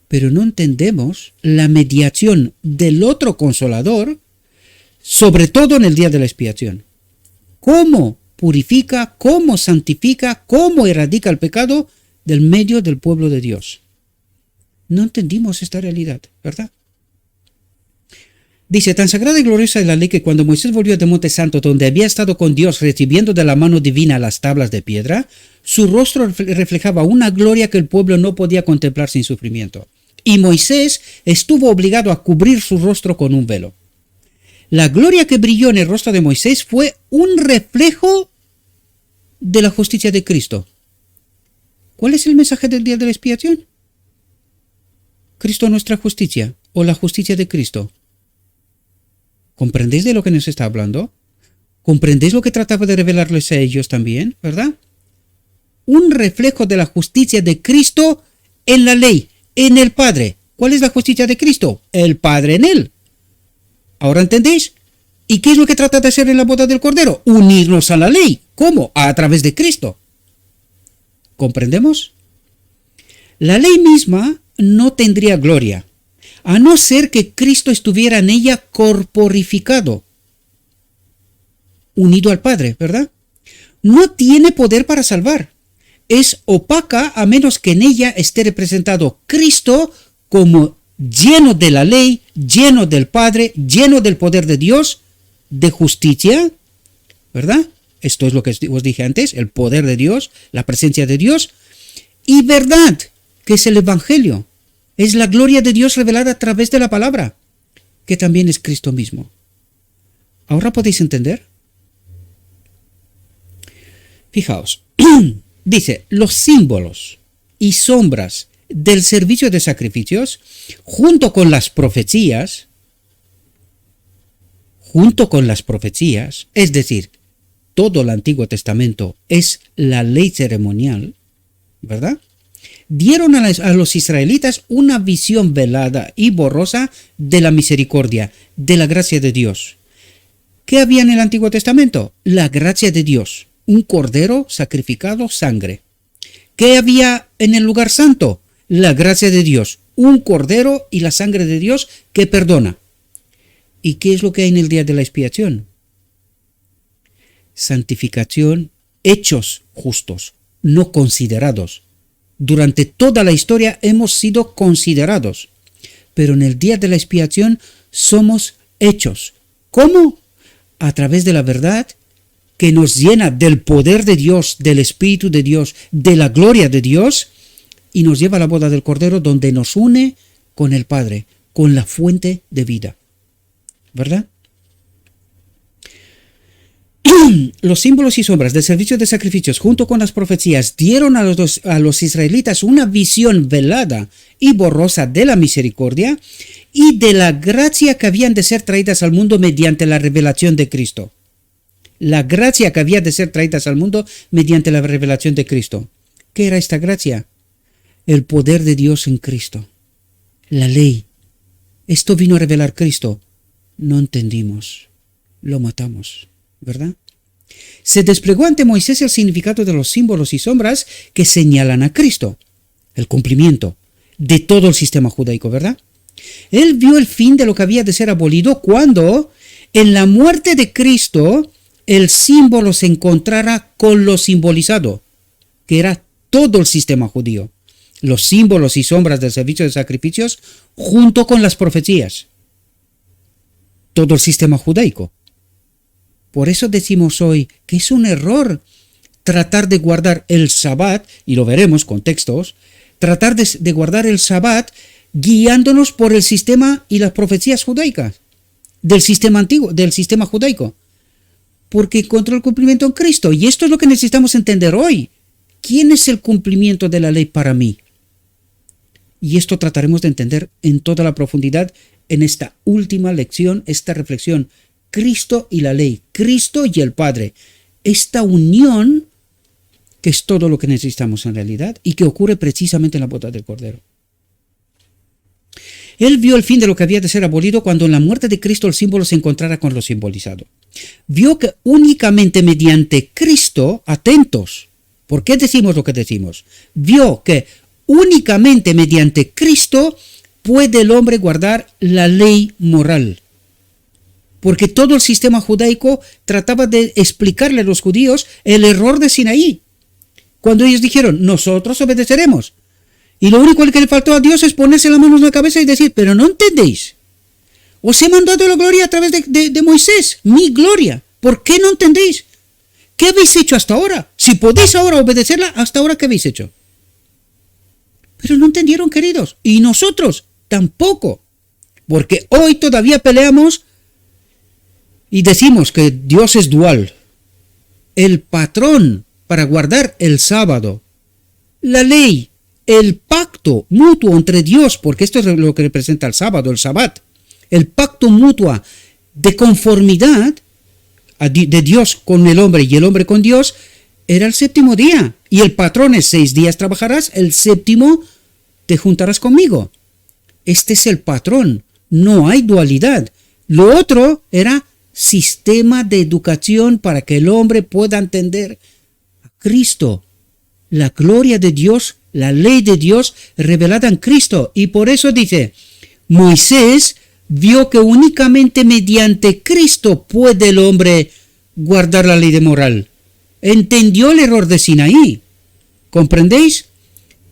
Pero no entendemos la mediación del otro consolador, sobre todo en el día de la expiación. ¿Cómo purifica, cómo santifica, cómo erradica el pecado del medio del pueblo de Dios? No entendimos esta realidad, ¿verdad? Dice, tan sagrada y gloriosa es la ley que cuando Moisés volvió del Monte Santo, donde había estado con Dios recibiendo de la mano divina las tablas de piedra, su rostro reflejaba una gloria que el pueblo no podía contemplar sin sufrimiento. Y Moisés estuvo obligado a cubrir su rostro con un velo. La gloria que brilló en el rostro de Moisés fue un reflejo de la justicia de Cristo. ¿Cuál es el mensaje del día de la expiación? Cristo nuestra justicia, o la justicia de Cristo. ¿Comprendéis de lo que nos está hablando? ¿Comprendéis lo que trataba de revelarles a ellos también, verdad? Un reflejo de la justicia de Cristo en la ley, en el Padre. ¿Cuál es la justicia de Cristo? El Padre en él. ¿Ahora entendéis? ¿Y qué es lo que trata de hacer en la boda del Cordero? Unirnos a la ley. ¿Cómo? A través de Cristo. ¿Comprendemos? La ley misma no tendría gloria, a no ser que Cristo estuviera en ella corporificado, unido al Padre, ¿verdad? No tiene poder para salvar. Es opaca a menos que en ella esté representado Cristo como lleno de la ley, lleno del Padre, lleno del poder de Dios, de justicia, ¿verdad? Esto es lo que os dije antes, el poder de Dios, la presencia de Dios, y verdad, que es el Evangelio. Es la gloria de Dios revelada a través de la palabra, que también es Cristo mismo. ¿Ahora podéis entender? Fijaos, dice, los símbolos y sombras del servicio de sacrificios, junto con las profecías, es decir, todo el Antiguo Testamento es la ley ceremonial, ¿verdad? Dieron a los israelitas una visión velada y borrosa de la misericordia, de la gracia de Dios. ¿Qué había en el Antiguo Testamento? La gracia de Dios, un cordero sacrificado, sangre. ¿Qué había en el lugar santo? La gracia de Dios, un cordero y la sangre de Dios que perdona. ¿Y qué es lo que hay en el día de la expiación? Santificación, hechos justos, no considerados. Durante toda la historia hemos sido considerados, pero en el día de la expiación somos hechos. ¿Cómo? A través de la verdad que nos llena del poder de Dios, del Espíritu de Dios, de la gloria de Dios, y nos lleva a la boda del Cordero, donde nos une con el Padre, con la fuente de vida. ¿Verdad? Los símbolos y sombras del servicio de sacrificios junto con las profecías dieron a los israelitas una visión velada y borrosa de la misericordia y de la gracia que habían de ser traídas al mundo mediante la revelación de Cristo. la gracia que había de ser traída al mundo mediante la revelación de Cristo. ¿Qué era esta gracia? El poder de Dios en Cristo. La ley. Esto vino a revelar Cristo. No entendimos. Lo matamos, ¿verdad? Se desplegó ante Moisés el significado de los símbolos y sombras que señalan a Cristo. El cumplimiento de todo el sistema judaico, ¿verdad? Él vio el fin de lo que había de ser abolido cuando, en la muerte de Cristo, el símbolo se encontrara con lo simbolizado, que era todo el sistema judío. Los símbolos y sombras del servicio de sacrificios junto con las profecías. Todo el sistema judaico. Por eso decimos hoy que es un error tratar de guardar el Sabbat, y lo veremos con textos, tratar de guardar el Sabbat guiándonos por el sistema y las profecías judaicas, del sistema antiguo, del sistema judaico. Porque encontró el cumplimiento en Cristo. Y esto es lo que necesitamos entender hoy. ¿Quién es el cumplimiento de la ley para mí? Y esto trataremos de entender en toda la profundidad en esta última lección, esta reflexión. Cristo y la ley, Cristo y el Padre. Esta unión que es todo lo que necesitamos en realidad y que ocurre precisamente en la boda del Cordero. Él vio el fin de lo que había de ser abolido cuando en la muerte de Cristo el símbolo se encontrara con lo simbolizado. Vio que únicamente mediante Cristo, atentos, ¿por qué decimos lo que decimos? Vio que únicamente mediante Cristo puede el hombre guardar la ley moral. Porque todo el sistema judaico trataba de explicarle a los judíos el error de Sinaí. Cuando ellos dijeron, nosotros obedeceremos. Y lo único que le faltó a Dios es ponerse la mano en la cabeza y decir, pero no entendéis. Os he mandado la gloria a través de Moisés, mi gloria. ¿Por qué no entendéis? ¿Qué habéis hecho hasta ahora? Si podéis ahora obedecerla, ¿hasta ahora qué habéis hecho? Pero no entendieron, queridos. Y nosotros tampoco. Porque hoy todavía peleamos y decimos que Dios es dual. El patrón para guardar el sábado, la ley, el pacto mutuo entre Dios, porque esto es lo que representa el sábado, el sabbat, el pacto mutuo de conformidad de Dios con el hombre y el hombre con Dios, era el séptimo día. Y el patrón es 6 días trabajarás, el séptimo te juntarás conmigo. Este es el patrón, no hay dualidad. Lo otro era sistema de educación para que el hombre pueda entender a Cristo, la gloria de Dios, la ley de Dios revelada en Cristo. Y por eso dice, Moisés vio que únicamente mediante Cristo puede el hombre guardar la ley de moral. Entendió el error de Sinaí. ¿Comprendéis?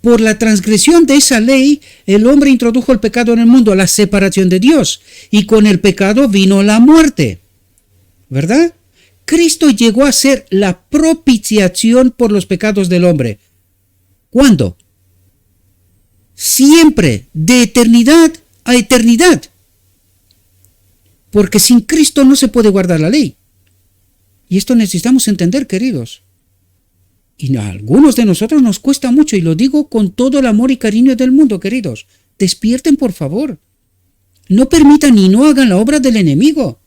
Por la transgresión de esa ley, el hombre introdujo el pecado en el mundo, la separación de Dios. Y con el pecado vino la muerte. ¿Verdad? Cristo llegó a ser la propiciación por los pecados del hombre. ¿Cuándo? Siempre, de eternidad a eternidad. Porque sin Cristo no se puede guardar la ley. Y esto necesitamos entender, queridos. Y a algunos de nosotros nos cuesta mucho, y lo digo con todo el amor y cariño del mundo, queridos. Despierten, por favor. No permitan y no hagan la obra del enemigo.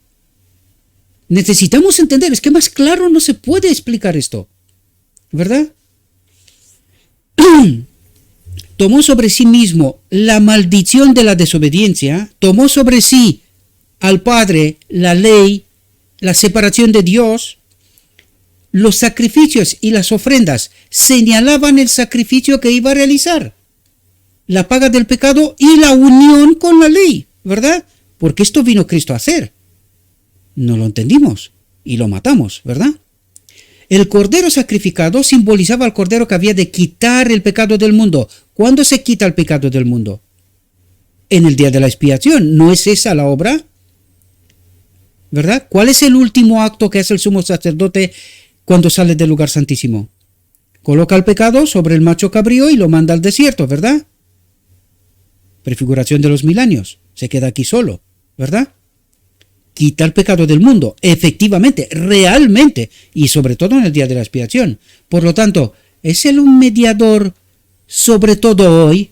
Necesitamos entender, es que más claro no se puede explicar esto. ¿Verdad? Tomó sobre sí mismo la maldición de la desobediencia, tomó sobre sí al Padre la ley, la separación de Dios. Los sacrificios y las ofrendas señalaban el sacrificio que iba a realizar, la paga del pecado y la unión con la ley, ¿verdad? Porque esto vino Cristo a hacer. No lo entendimos y lo matamos, ¿verdad? El cordero sacrificado simbolizaba al cordero que había de quitar el pecado del mundo. ¿Cuándo se quita el pecado del mundo? En el día de la expiación. ¿No es esa la obra? ¿Verdad? ¿Cuál es el último acto que hace el sumo sacerdote cuando sale del lugar santísimo? Coloca el pecado sobre el macho cabrío y lo manda al desierto, ¿verdad? Prefiguración de los 1000 años. Se queda aquí solo, ¿verdad? Quita el pecado del mundo, efectivamente, realmente, y sobre todo en el día de la expiación. Por lo tanto, ¿es él un mediador sobre todo hoy?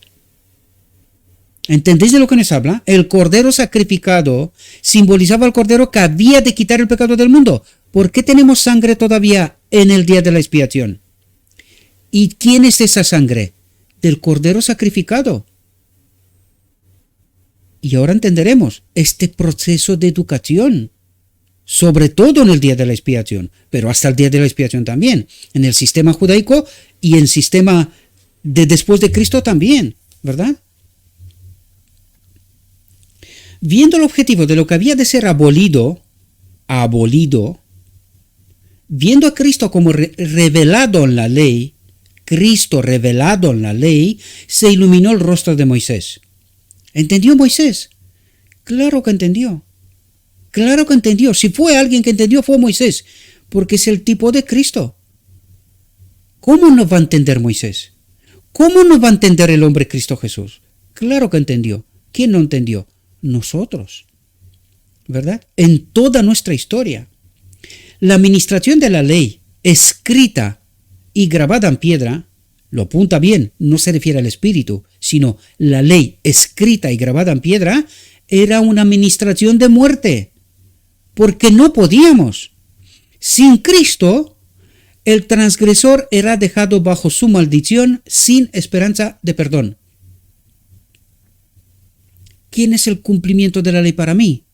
¿Entendéis de lo que nos habla? El cordero sacrificado simbolizaba al cordero que había de quitar el pecado del mundo. ¿Por qué tenemos sangre todavía en el día de la expiación? ¿Y quién es esa sangre? Del Cordero sacrificado. Y ahora entenderemos este proceso de educación, sobre todo en el día de la expiación, pero hasta el día de la expiación también, en el sistema judaico y en el sistema de después de Cristo también, ¿verdad? Viendo el objetivo de lo que había de ser abolido, viendo a Cristo como revelado en la ley, Cristo revelado en la ley, se iluminó el rostro de Moisés. ¿Entendió Moisés? Claro que entendió. Claro que entendió. Si fue alguien que entendió, fue Moisés, porque es el tipo de Cristo. ¿Cómo no va a entender Moisés? ¿Cómo no va a entender el hombre Cristo Jesús? Claro que entendió. ¿Quién no entendió? Nosotros. ¿Verdad? En toda nuestra historia. La administración de la ley, escrita y grabada en piedra, lo apunta bien, no se refiere al espíritu, sino la ley escrita y grabada en piedra, era una administración de muerte, porque no podíamos. Sin Cristo, el transgresor era dejado bajo su maldición sin esperanza de perdón. ¿Quién es el cumplimiento de la ley para mí?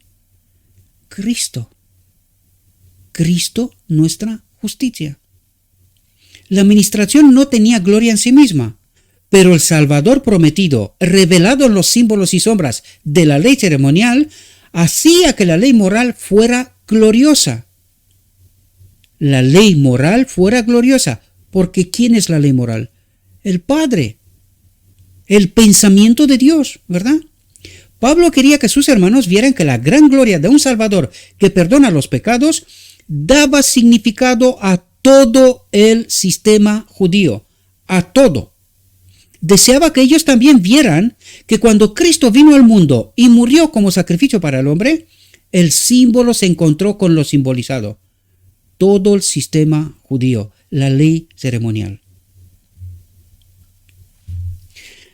Cristo. Cristo, nuestra justicia. La administración no tenía gloria en sí misma, pero el Salvador prometido, revelado en los símbolos y sombras de la ley ceremonial, hacía que la ley moral fuera gloriosa. La ley moral fuera gloriosa, porque ¿quién es la ley moral? El Padre, el pensamiento de Dios, ¿verdad? Pablo quería que sus hermanos vieran que la gran gloria de un Salvador que perdona los pecados daba significado a todo el sistema judío, a todo. Deseaba que ellos también vieran que cuando Cristo vino al mundo y murió como sacrificio para el hombre, el símbolo se encontró con lo simbolizado. Todo el sistema judío, la ley ceremonial.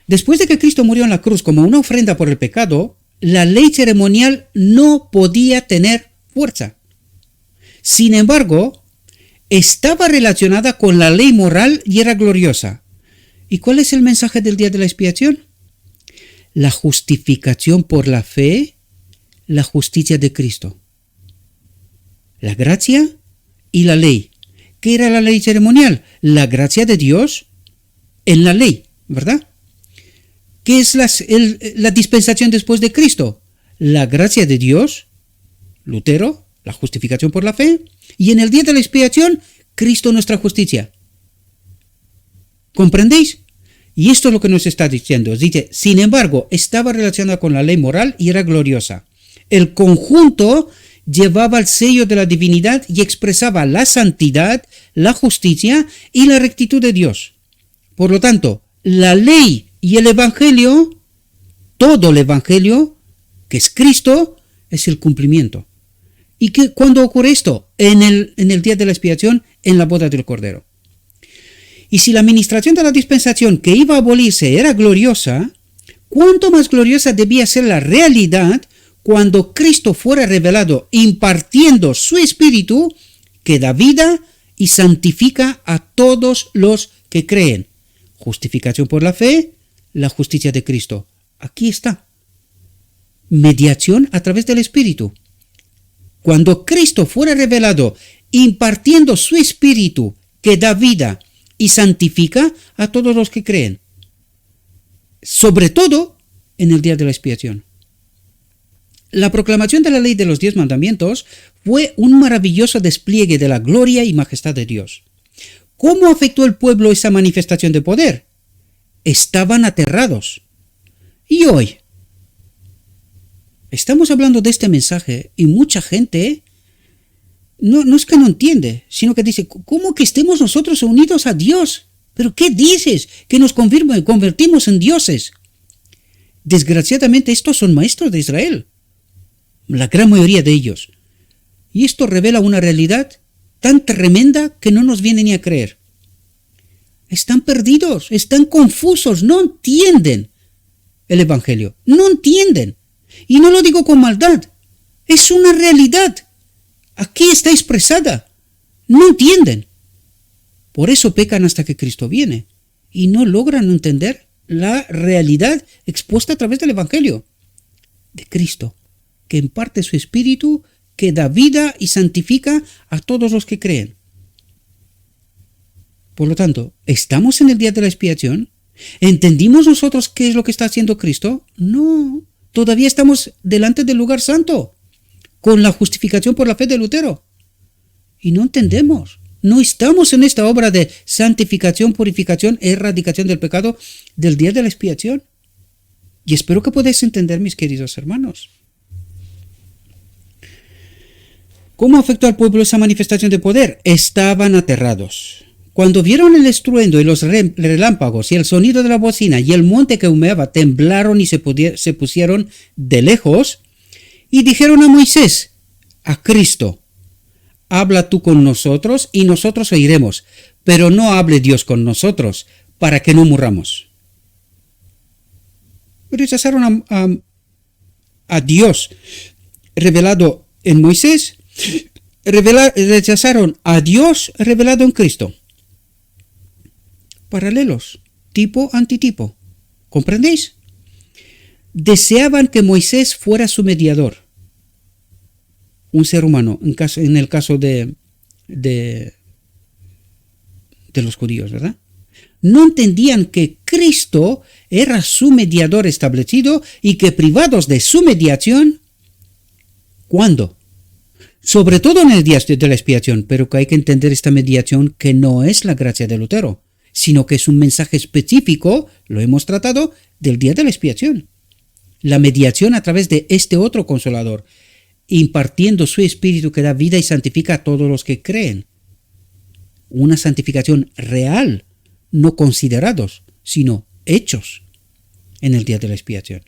Después de que Cristo murió en la cruz como una ofrenda por el pecado, la ley ceremonial no podía tener fuerza. Sin embargo, estaba relacionada con la ley moral y era gloriosa. ¿Y cuál es el mensaje del día de la expiación? La justificación por la fe, la justicia de Cristo. La gracia y la ley. ¿Qué era la ley ceremonial? La gracia de Dios en la ley, ¿verdad? ¿Qué es la dispensación después de Cristo? La gracia de Dios, Lutero, la justificación por la fe, y en el día de la expiación, Cristo nuestra justicia. ¿Comprendéis? Y esto es lo que nos está diciendo. Dice, sin embargo, estaba relacionada con la ley moral y era gloriosa. El conjunto llevaba el sello de la divinidad y expresaba la santidad, la justicia y la rectitud de Dios. Por lo tanto, la ley y el Evangelio, todo el Evangelio, que es Cristo, es el cumplimiento. ¿Y cuándo ocurre esto? En el día de la expiación, en la boda del Cordero. Y si la administración de la dispensación que iba a abolirse era gloriosa, ¿cuánto más gloriosa debía ser la realidad cuando Cristo fuera revelado impartiendo su Espíritu que da vida y santifica a todos los que creen? Justificación por la fe, la justicia de Cristo. Aquí está. Mediación a través del Espíritu. Cuando Cristo fuera revelado impartiendo su Espíritu que da vida y santifica a todos los que creen. Sobre todo en el día de la expiación. La proclamación de la ley de los 10 mandamientos fue un maravilloso despliegue de la gloria y majestad de Dios. ¿Cómo afectó el pueblo esa manifestación de poder? Estaban aterrados. Y hoy, estamos hablando de este mensaje y mucha gente no es que no entiende, sino que dice, ¿cómo que estemos nosotros unidos a Dios? ¿Pero qué dices? Que nos convertimos en dioses. Desgraciadamente estos son maestros de Israel, la gran mayoría de ellos. Y esto revela una realidad tan tremenda que no nos viene ni a creer. Están perdidos, están confusos, no entienden el Evangelio, no entienden. Y no lo digo con maldad, es una realidad. Aquí está expresada. No entienden. Por eso pecan hasta que Cristo viene y no logran entender la realidad expuesta a través del Evangelio de Cristo, que imparte su espíritu, que da vida y santifica a todos los que creen. Por lo tanto, ¿estamos en el día de la expiación? ¿Entendimos nosotros qué es lo que está haciendo Cristo? No, todavía estamos delante del lugar santo, con la justificación por la fe de Lutero. Y no entendemos. No estamos en esta obra de santificación, purificación, erradicación del pecado del día de la expiación. Y espero que podáis entender, mis queridos hermanos. ¿Cómo afectó al pueblo esa manifestación de poder? Estaban aterrados. Cuando vieron el estruendo y los relámpagos y el sonido de la bocina y el monte que humeaba, temblaron y se pusieron de lejos y dijeron a Moisés, a Cristo, habla tú con nosotros y nosotros oiremos, pero no hable Dios con nosotros para que no murramos. Rechazaron a Dios revelado en Moisés, rechazaron a Dios revelado en Cristo. Paralelos, tipo antitipo. ¿Comprendéis? Deseaban que Moisés fuera su mediador. Un ser humano, en el caso de los judíos, ¿verdad? No entendían que Cristo era su mediador establecido y que privados de su mediación, ¿cuándo? Sobre todo en el día de la expiación, pero que hay que entender esta mediación que no es la gracia de Lutero, sino que es un mensaje específico, lo hemos tratado, del día de la expiación. La mediación a través de este otro consolador, impartiendo su espíritu que da vida y santifica a todos los que creen. Una santificación real, no considerados, sino hechos en el día de la expiación.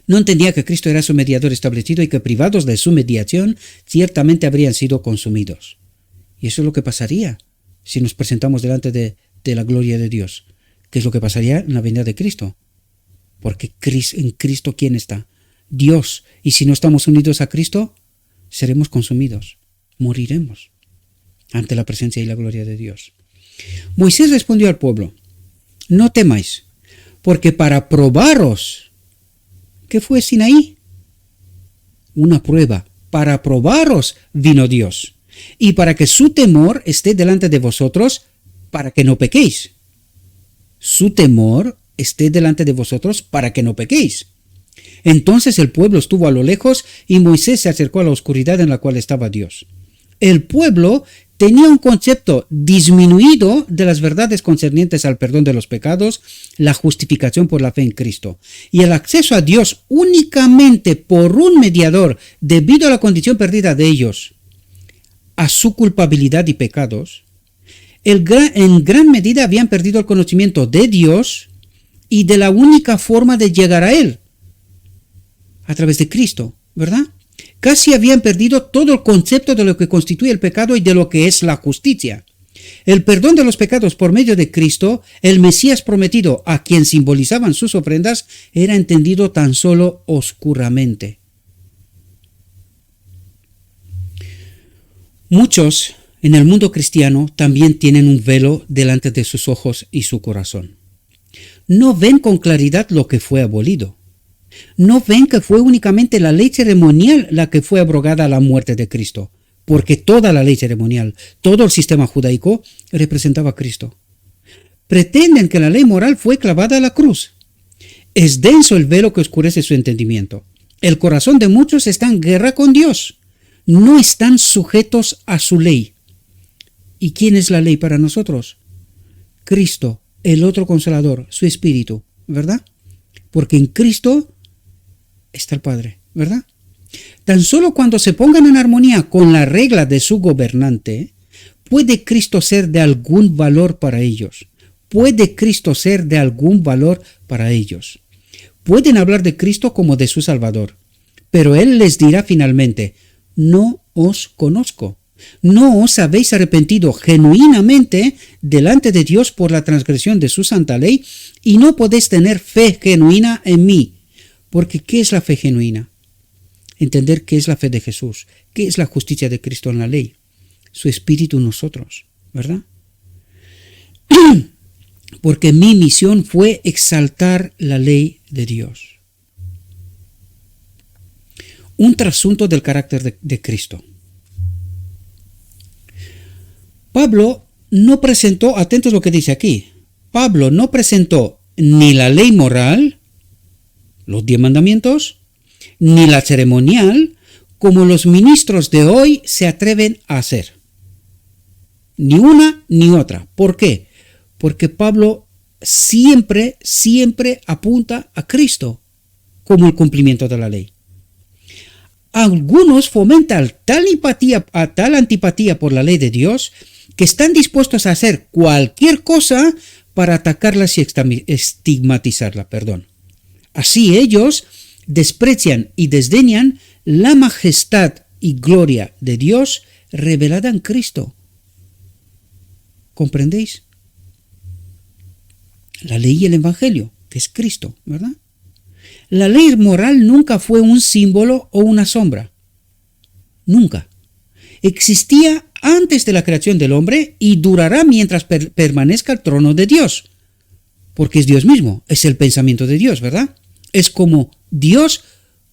No entendía que Cristo era su mediador establecido y que privados de su mediación ciertamente habrían sido consumidos. Y eso es lo que pasaría si nos presentamos delante de la gloria de Dios. ¿Qué es lo que pasaría en la venida de Cristo? Porque en Cristo, ¿quién está? Dios. Y si no estamos unidos a Cristo, seremos consumidos. Moriremos ante la presencia y la gloria de Dios. Moisés respondió al pueblo, no temáis, porque para probaros, ¿qué fue Sinaí? Una prueba. Para probaros vino Dios, y para que su temor esté delante de vosotros, para que no pequéis. Su temor esté delante de vosotros, para que no pequéis. Entonces el pueblo estuvo a lo lejos, y Moisés se acercó a la oscuridad en la cual estaba Dios. El pueblo tenía un concepto disminuido de las verdades concernientes al perdón de los pecados, la justificación por la fe en Cristo y el acceso a Dios únicamente por un mediador debido a la condición perdida de ellos, a su culpabilidad y pecados. En gran medida habían perdido el conocimiento de Dios y de la única forma de llegar a Él, a través de Cristo, ¿verdad? Casi habían perdido todo el concepto de lo que constituye el pecado y de lo que es la justicia. El perdón de los pecados por medio de Cristo, el Mesías prometido a quien simbolizaban sus ofrendas, era entendido tan solo oscuramente. Muchos en el mundo cristiano también tienen un velo delante de sus ojos y su corazón. No ven con claridad lo que fue abolido. No ven que fue únicamente la ley ceremonial la que fue abrogada a la muerte de Cristo, porque toda la ley ceremonial, todo el sistema judaico representaba a Cristo. Pretenden que la ley moral fue clavada a la cruz. Es denso el velo que oscurece su entendimiento. El corazón de muchos está en guerra con Dios. No están sujetos a su ley. ¿Y quién es la ley para nosotros? Cristo, el otro consolador, su Espíritu, ¿verdad? Porque en Cristo está el Padre, ¿verdad? Tan solo cuando se pongan en armonía con la regla de su gobernante, puede Cristo ser de algún valor para ellos. Puede Cristo ser de algún valor para ellos. Pueden hablar de Cristo como de su Salvador, pero Él les dirá finalmente, no os conozco. No os habéis arrepentido genuinamente delante de Dios por la transgresión de su santa ley y no podéis tener fe genuina en mí. Porque ¿qué es la fe genuina? entender qué es la fe de Jesús, qué es la justicia de Cristo en la ley, su espíritu en nosotros, ¿verdad? Porque mi misión fue exaltar la ley de Dios. Un trasunto del carácter de Cristo. Pablo no presentó, atentos a lo que dice aquí, Pablo no presentó ni la ley moral, los 10 mandamientos, ni la ceremonial, como los ministros de hoy se atreven a hacer. Ni una ni otra. ¿Por qué? Porque Pablo siempre apunta a Cristo como el cumplimiento de la ley. Algunos fomentan tal antipatía por la ley de Dios que están dispuestos a hacer cualquier cosa para atacarla y estigmatizarla. Así ellos desprecian y desdeñan la majestad y gloria de Dios revelada en Cristo. ¿Comprendéis? La ley y el Evangelio, que es Cristo, ¿verdad? La ley moral nunca fue un símbolo o una sombra. Nunca. Existía antes de la creación del hombre y durará mientras permanezca el trono de Dios. Porque es Dios mismo, es el pensamiento de Dios, ¿verdad? Es como Dios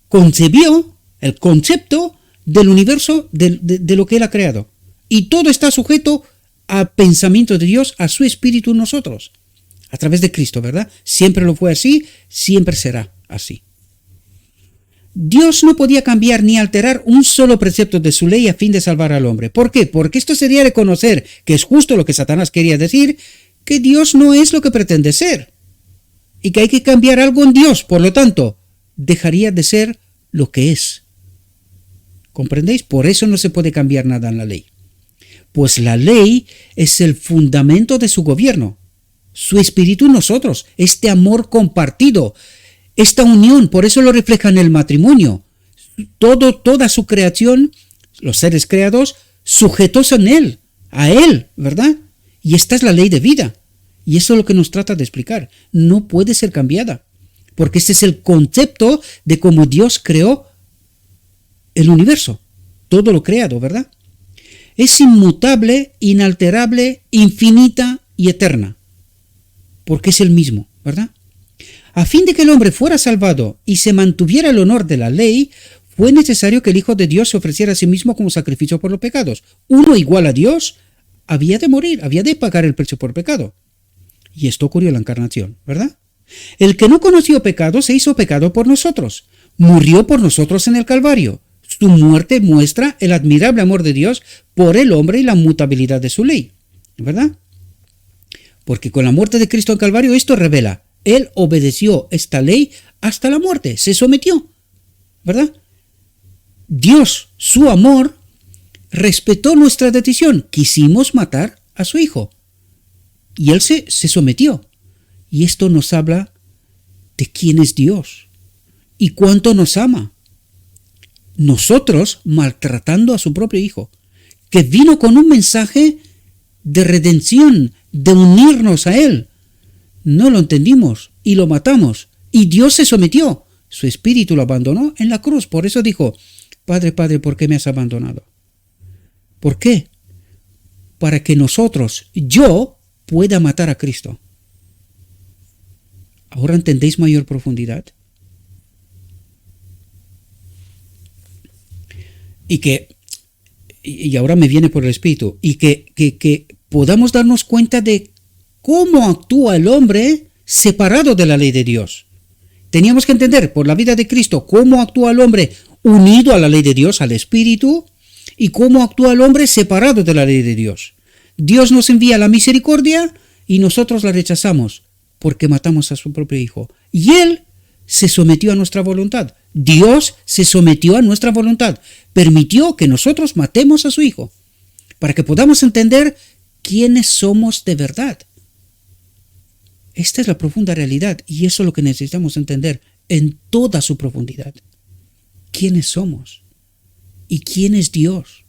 concebió el concepto del universo, de lo que Él ha creado. Y todo está sujeto al pensamiento de Dios, a su espíritu en nosotros. A través de Cristo, ¿verdad? Siempre lo fue así, siempre será así. Dios no podía cambiar ni alterar un solo precepto de su ley a fin de salvar al hombre. ¿Por qué? Porque esto sería reconocer, que es justo lo que Satanás quería decir, que Dios no es lo que pretende ser. Y que hay que cambiar algo en Dios, por lo tanto, dejaría de ser lo que es. ¿Comprendéis? Por eso no se puede cambiar nada en la ley. Pues la ley es el fundamento de su gobierno. Su espíritu en nosotros, este amor compartido, esta unión, por eso lo refleja en el matrimonio. Toda su creación, los seres creados, sujetos a Él, ¿verdad? Y esta es la ley de vida. Y eso es lo que nos trata de explicar. No puede ser cambiada, porque este es el concepto de cómo Dios creó el universo, todo lo creado, ¿verdad? Es inmutable, inalterable, infinita y eterna, porque es el mismo, ¿verdad? A fin de que el hombre fuera salvado y se mantuviera el honor de la ley, fue necesario que el Hijo de Dios se ofreciera a sí mismo como sacrificio por los pecados. Uno igual a Dios había de morir, había de pagar el precio por pecado. Y esto ocurrió en la encarnación, ¿verdad? El que no conoció pecado se hizo pecado por nosotros. Murió por nosotros en el Calvario. Su muerte muestra el admirable amor de Dios por el hombre y la mutabilidad de su ley, ¿verdad? Porque con la muerte de Cristo en Calvario esto revela, Él obedeció esta ley hasta la muerte, se sometió, ¿verdad? Dios, su amor, respetó nuestra decisión. Quisimos matar a su Hijo. Y Él se sometió. Y esto nos habla de quién es Dios y cuánto nos ama. Nosotros maltratando a su propio Hijo, que vino con un mensaje de redención, de unirnos a Él. No lo entendimos y lo matamos. Y Dios se sometió. Su espíritu lo abandonó en la cruz. Por eso dijo, Padre, Padre, ¿por qué me has abandonado? ¿Por qué? Para que nosotros, yo, pueda matar a Cristo. ¿Ahora entendéis mayor profundidad? Y ahora me viene por el Espíritu, y que podamos darnos cuenta de cómo actúa el hombre separado de la ley de Dios. Teníamos que entender por la vida de Cristo cómo actúa el hombre unido a la ley de Dios, al Espíritu, y cómo actúa el hombre separado de la ley de Dios. Dios nos envía la misericordia y nosotros la rechazamos porque matamos a su propio Hijo. Y Él se sometió a nuestra voluntad. Dios se sometió a nuestra voluntad. Permitió que nosotros matemos a su Hijo para que podamos entender quiénes somos de verdad. Esta es la profunda realidad y eso es lo que necesitamos entender en toda su profundidad. ¿Quiénes somos? ¿Y quién es Dios?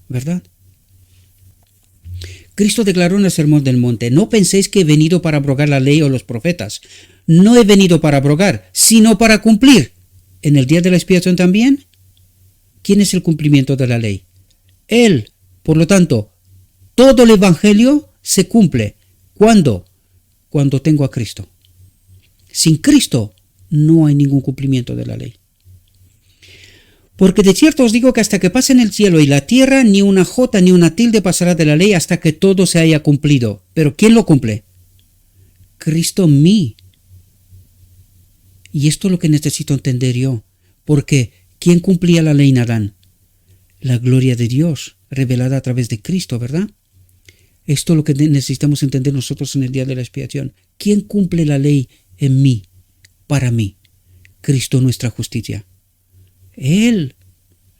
¿Verdad? Cristo declaró en el Sermón del Monte, no penséis que he venido para abrogar la ley o los profetas. No he venido para abrogar, sino para cumplir. en el día de la expiación también, ¿quién es el cumplimiento de la ley? Él. Por lo tanto, todo el Evangelio se cumple. ¿Cuándo? Cuando tengo a Cristo. Sin Cristo no hay ningún cumplimiento de la ley. Porque de cierto os digo que hasta que pasen el cielo y la tierra, ni una jota ni una tilde pasará de la ley hasta que todo se haya cumplido. ¿Pero quién lo cumple? Cristo en mí. Y esto es lo que necesito entender yo. Porque ¿quién cumplía la ley en Adán? La gloria de Dios, revelada a través de Cristo, ¿verdad? Esto es lo que necesitamos entender nosotros en el día de la expiación. ¿Quién cumple la ley en mí, para mí? Cristo, nuestra justicia. Él,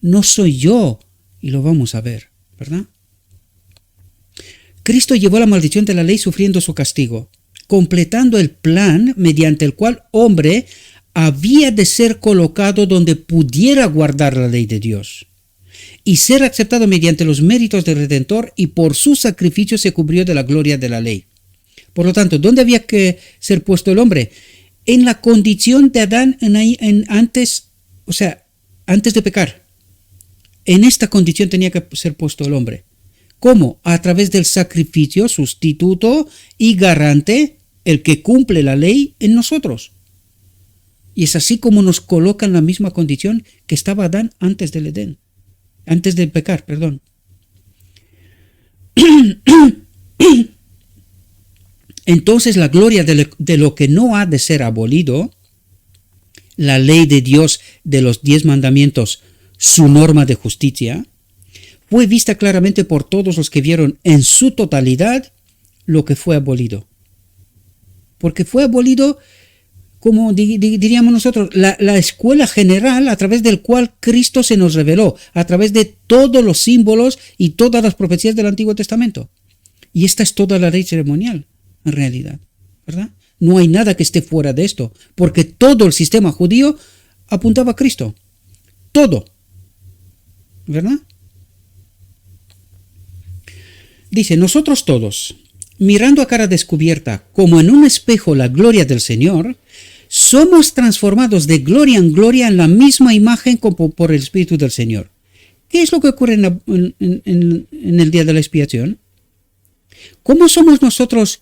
no soy yo. Y lo vamos a ver, ¿verdad? Cristo llevó la maldición de la ley sufriendo su castigo, completando el plan mediante el cual hombre había de ser colocado donde pudiera guardar la ley de Dios y ser aceptado mediante los méritos del Redentor, y por su sacrificio se cubrió de la gloria de la ley. Por lo tanto, ¿dónde había que ser puesto el hombre? En la condición de Adán antes de pecar. En esta condición tenía que ser puesto el hombre. ¿Cómo? A través del sacrificio sustituto y garante, el que cumple la ley en nosotros. Y es así como nos coloca en la misma condición que estaba Adán antes del Edén. Antes de pecar, perdón. Entonces la gloria de lo que no ha de ser abolido, la ley de Dios de los 10 mandamientos, su norma de justicia, fue vista claramente por todos los que vieron en su totalidad lo que fue abolido. Porque fue abolido, como diríamos nosotros, la escuela general a través del cual Cristo se nos reveló, a través de todos los símbolos y todas las profecías del Antiguo Testamento. Y esta es toda la ley ceremonial, en realidad, ¿verdad? No hay nada que esté fuera de esto, porque todo el sistema judío apuntaba a Cristo. Todo. ¿Verdad? Dice, nosotros todos, mirando a cara descubierta, como en un espejo la gloria del Señor, somos transformados de gloria en gloria en la misma imagen como por el Espíritu del Señor. ¿Qué es lo que ocurre en el día de la expiación? ¿Cómo somos nosotros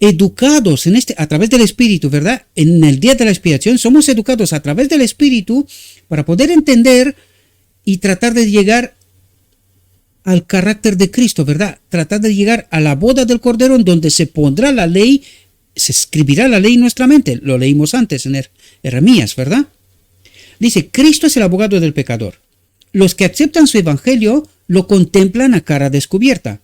educados a través del Espíritu, verdad? En el día de la expiación somos educados a través del Espíritu para poder entender y tratar de llegar al carácter de Cristo, ¿verdad? Tratar de llegar a la boda del Cordero, en donde se pondrá la ley, se escribirá la ley en nuestra mente. Lo leímos antes en Jeremías, ¿verdad? Dice, Cristo es el abogado del pecador. Los que aceptan su evangelio lo contemplan a cara descubierta.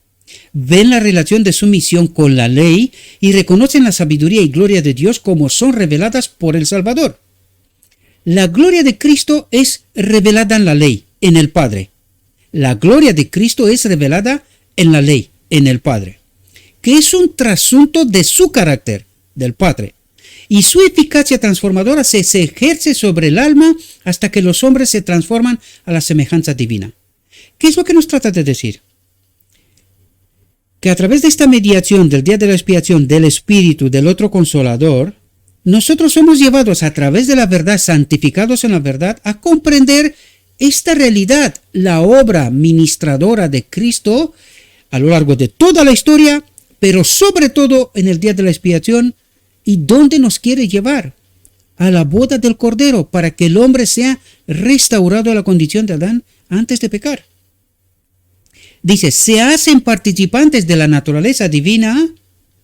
Ven la relación de su misión con la ley y reconocen la sabiduría y gloria de Dios como son reveladas por el Salvador. La gloria de Cristo es revelada en la ley, en el Padre. La gloria de Cristo es revelada en la ley, en el Padre, que es un trasunto de su carácter, del Padre. Y su eficacia transformadora se ejerce sobre el alma hasta que los hombres se transforman a la semejanza divina. ¿Qué es lo que nos trata de decir? Que a través de esta mediación del día de la expiación del Espíritu del otro Consolador, nosotros somos llevados a través de la verdad, santificados en la verdad, a comprender esta realidad, la obra ministradora de Cristo a lo largo de toda la historia, pero sobre todo en el día de la expiación, y dónde nos quiere llevar, a la boda del Cordero, para que el hombre sea restaurado a la condición de Adán antes de pecar. Dice, se hacen participantes de la naturaleza divina,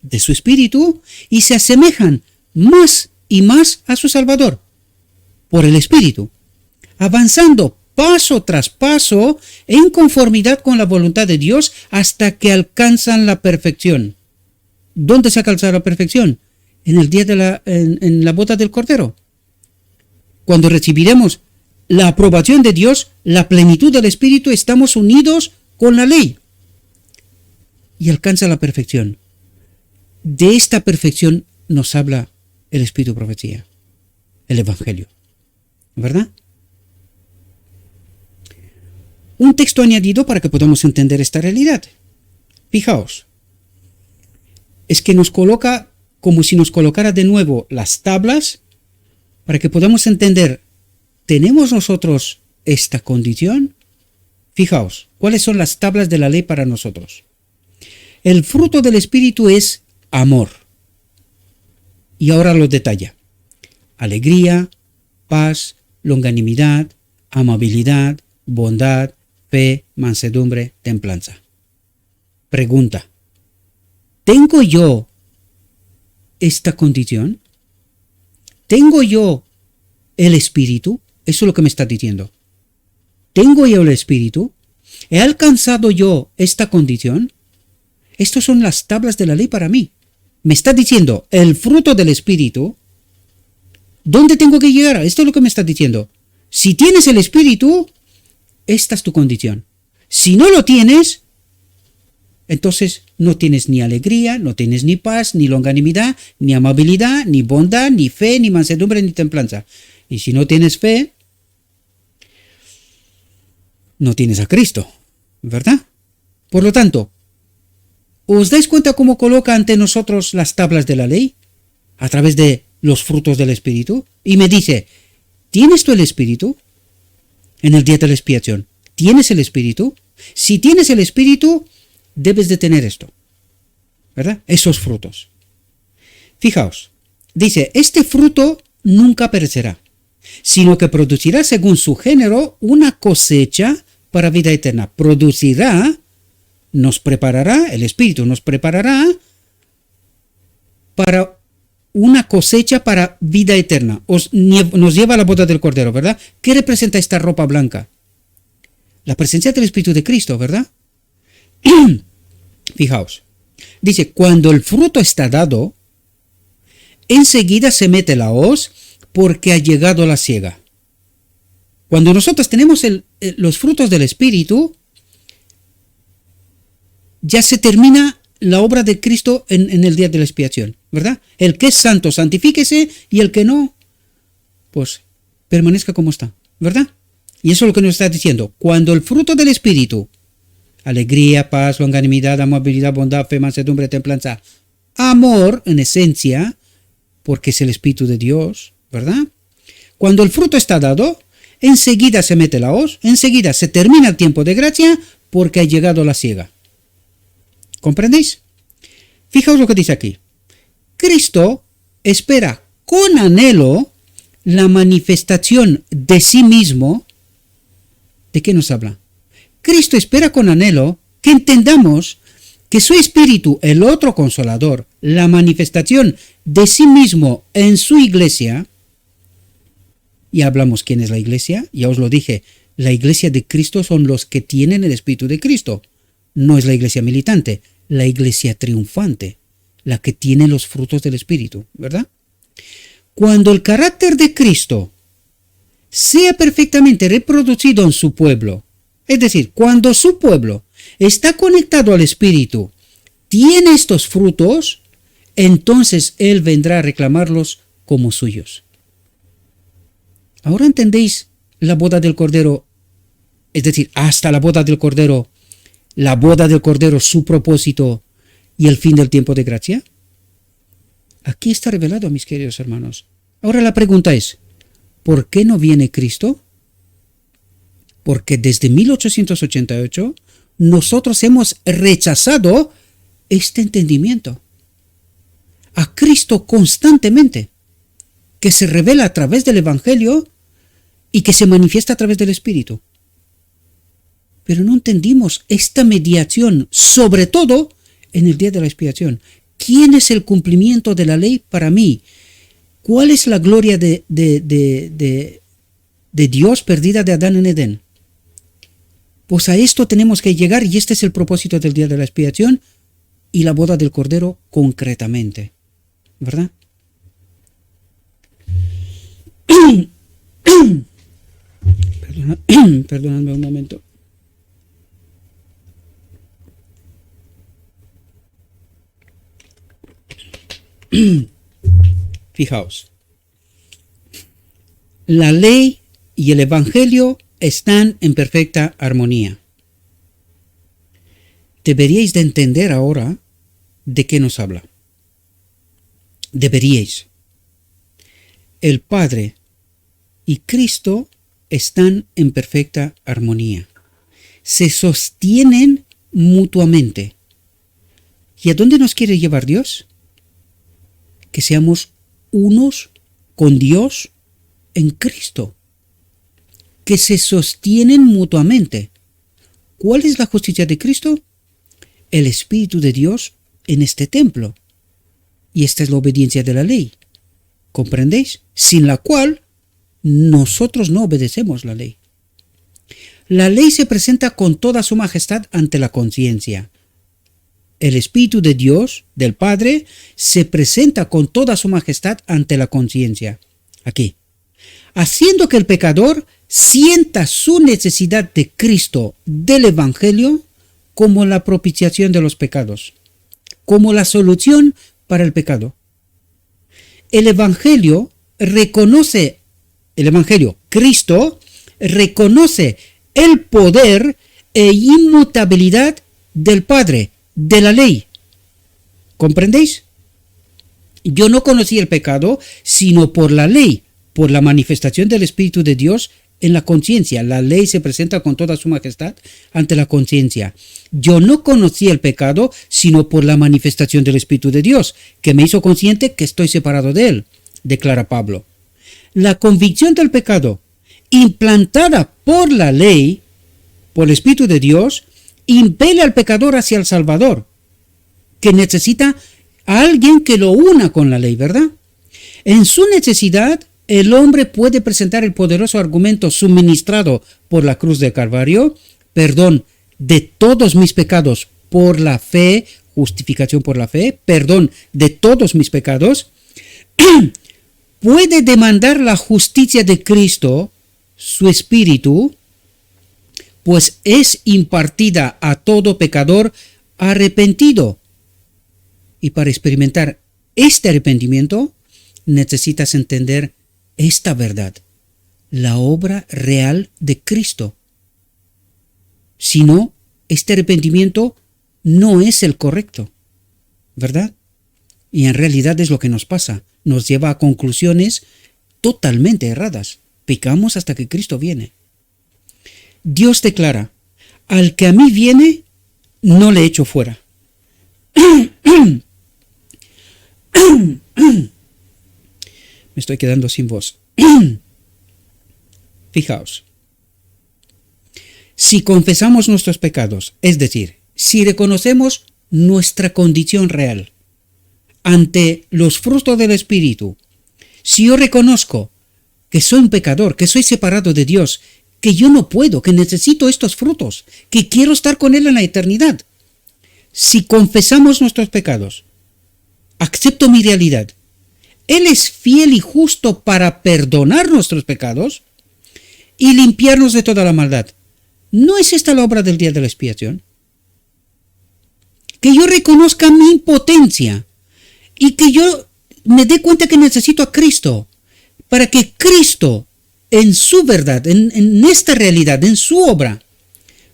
de su espíritu, y se asemejan más y más a su Salvador, por el Espíritu, avanzando paso tras paso en conformidad con la voluntad de Dios hasta que alcanzan la perfección. ¿Dónde se alcanza la perfección? En el día de en la boda del Cordero. Cuando recibiremos la aprobación de Dios, la plenitud del Espíritu, estamos unidos con la ley y alcanza la perfección. De esta perfección nos habla el Espíritu de Profecía, el Evangelio, ¿verdad? Un texto añadido para que podamos entender esta realidad. Fijaos, es que nos coloca como si nos colocara de nuevo las tablas para que podamos entender ¿tenemos nosotros esta condición? Fijaos, ¿cuáles son las tablas de la ley para nosotros? El fruto del Espíritu es amor. Y ahora lo detalla. Alegría, paz, longanimidad, amabilidad, bondad, fe, mansedumbre, templanza. Pregunta. ¿Tengo yo esta condición? ¿Tengo yo el Espíritu? Eso es lo que me está diciendo. ¿Tengo yo el Espíritu? ¿He alcanzado yo esta condición? Estas son las tablas de la ley para mí. Me está diciendo el fruto del Espíritu. ¿Dónde tengo que llegar? Esto es lo que me está diciendo. Si tienes el Espíritu, esta es tu condición. Si no lo tienes, entonces no tienes ni alegría, no tienes ni paz, ni longanimidad, ni amabilidad, ni bondad, ni fe, ni mansedumbre, ni templanza. Y si no tienes fe, no tienes a Cristo, ¿verdad? Por lo tanto, ¿os dais cuenta cómo coloca ante nosotros las tablas de la ley? A través de los frutos del Espíritu. Y me dice, ¿tienes tú el Espíritu? En el día de la expiación, ¿tienes el Espíritu? Si tienes el Espíritu, debes de tener esto, ¿verdad? Esos frutos. Fijaos, dice, este fruto nunca perecerá, sino que producirá según su género una cosecha para vida eterna. Producirá, nos preparará, el Espíritu nos preparará para una cosecha para vida eterna. Nos lleva a la boda del Cordero, ¿verdad? ¿Qué representa esta ropa blanca? La presencia del Espíritu de Cristo, ¿verdad? Fijaos, dice, cuando el fruto está dado, enseguida se mete la hoz porque ha llegado la siega. Cuando nosotros tenemos los frutos del Espíritu, ya se termina la obra de Cristo en el día de la expiación, ¿verdad? El que es santo, santifíquese, y el que no, pues permanezca como está, ¿verdad? Y eso es lo que nos está diciendo. Cuando el fruto del Espíritu, alegría, paz, longanimidad, amabilidad, bondad, fe, mansedumbre, templanza, amor en esencia, porque es el Espíritu de Dios, ¿verdad? Cuando el fruto está dado, enseguida se mete la hoz, enseguida se termina el tiempo de gracia porque ha llegado la siega. ¿Comprendéis? Fijaos lo que dice aquí. Cristo espera con anhelo la manifestación de sí mismo. ¿De qué nos habla? Cristo espera con anhelo que entendamos que su Espíritu, el otro Consolador, la manifestación de sí mismo en su iglesia. Y hablamos quién es la iglesia, ya os lo dije, la iglesia de Cristo son los que tienen el Espíritu de Cristo. No es la iglesia militante, la iglesia triunfante, la que tiene los frutos del Espíritu, ¿verdad? Cuando el carácter de Cristo sea perfectamente reproducido en su pueblo, es decir, cuando su pueblo está conectado al Espíritu, tiene estos frutos, entonces Él vendrá a reclamarlos como suyos. ¿Ahora entendéis la boda del Cordero? Es decir, hasta la boda del Cordero, su propósito y el fin del tiempo de gracia. Aquí está revelado, mis queridos hermanos. Ahora la pregunta es, ¿por qué no viene Cristo? Porque desde 1888 nosotros hemos rechazado este entendimiento. A Cristo constantemente, que se revela a través del Evangelio y que se manifiesta a través del Espíritu. Pero no entendimos esta mediación, sobre todo en el día de la expiación. ¿Quién es el cumplimiento de la ley para mí? ¿Cuál es la gloria de Dios perdida de Adán en Edén? Pues a esto tenemos que llegar y este es el propósito del día de la expiación y la boda del Cordero concretamente, ¿verdad? Perdonadme un momento. Fijaos, la ley y el Evangelio están en perfecta armonía. Deberíais de entender ahora de qué nos habla. Deberíais. El Padre y Cristo están en perfecta armonía. Se sostienen mutuamente. ¿Y a dónde nos quiere llevar Dios? Que seamos unos con Dios en Cristo. Que se sostienen mutuamente. ¿Cuál es la justicia de Cristo? El Espíritu de Dios en este templo. Y esta es la obediencia de la ley. ¿Comprendéis? Sin la cual nosotros no obedecemos la ley. La ley se presenta con toda su majestad ante la conciencia. El Espíritu de Dios, del Padre, se presenta con toda su majestad ante la conciencia. Aquí. Haciendo que el pecador sienta su necesidad de Cristo, del Evangelio, como la propiciación de los pecados, como la solución para el pecado. El Evangelio, Cristo, reconoce el poder e inmutabilidad del Padre, de la ley. ¿Comprendéis? Yo no conocí el pecado, sino por la ley, por la manifestación del Espíritu de Dios en la conciencia. La ley se presenta con toda su majestad ante la conciencia. Yo no conocí el pecado, sino por la manifestación del Espíritu de Dios, que me hizo consciente que estoy separado de él, declara Pablo. La convicción del pecado, implantada por la ley, por el Espíritu de Dios, impele al pecador hacia el Salvador, que necesita a alguien que lo una con la ley, ¿verdad? En su necesidad, el hombre puede presentar el poderoso argumento suministrado por la cruz de Calvario, perdón de todos mis pecados por la fe, justificación por la fe, perdón de todos mis pecados, puede demandar la justicia de Cristo, su Espíritu, pues es impartida a todo pecador arrepentido. Y para experimentar este arrepentimiento, necesitas entender esta verdad, la obra real de Cristo. Si no, este arrepentimiento no es el correcto, ¿verdad? Y en realidad es lo que nos pasa, nos lleva a conclusiones totalmente erradas. Pecamos hasta que Cristo viene. Dios declara, al que a mí viene, no le echo fuera. Me estoy quedando sin voz. Fijaos. Si confesamos nuestros pecados, es decir, si reconocemos nuestra condición real ante los frutos del Espíritu, si yo reconozco que soy un pecador, que soy separado de Dios, que yo no puedo, que necesito estos frutos, que quiero estar con Él en la eternidad. Si confesamos nuestros pecados, acepto mi realidad, Él es fiel y justo para perdonar nuestros pecados y limpiarnos de toda la maldad. ¿No es esta la obra del día de la expiación? Que yo reconozca mi impotencia y que yo me dé cuenta que necesito a Cristo, para que Cristo, en su verdad, en esta realidad, en su obra,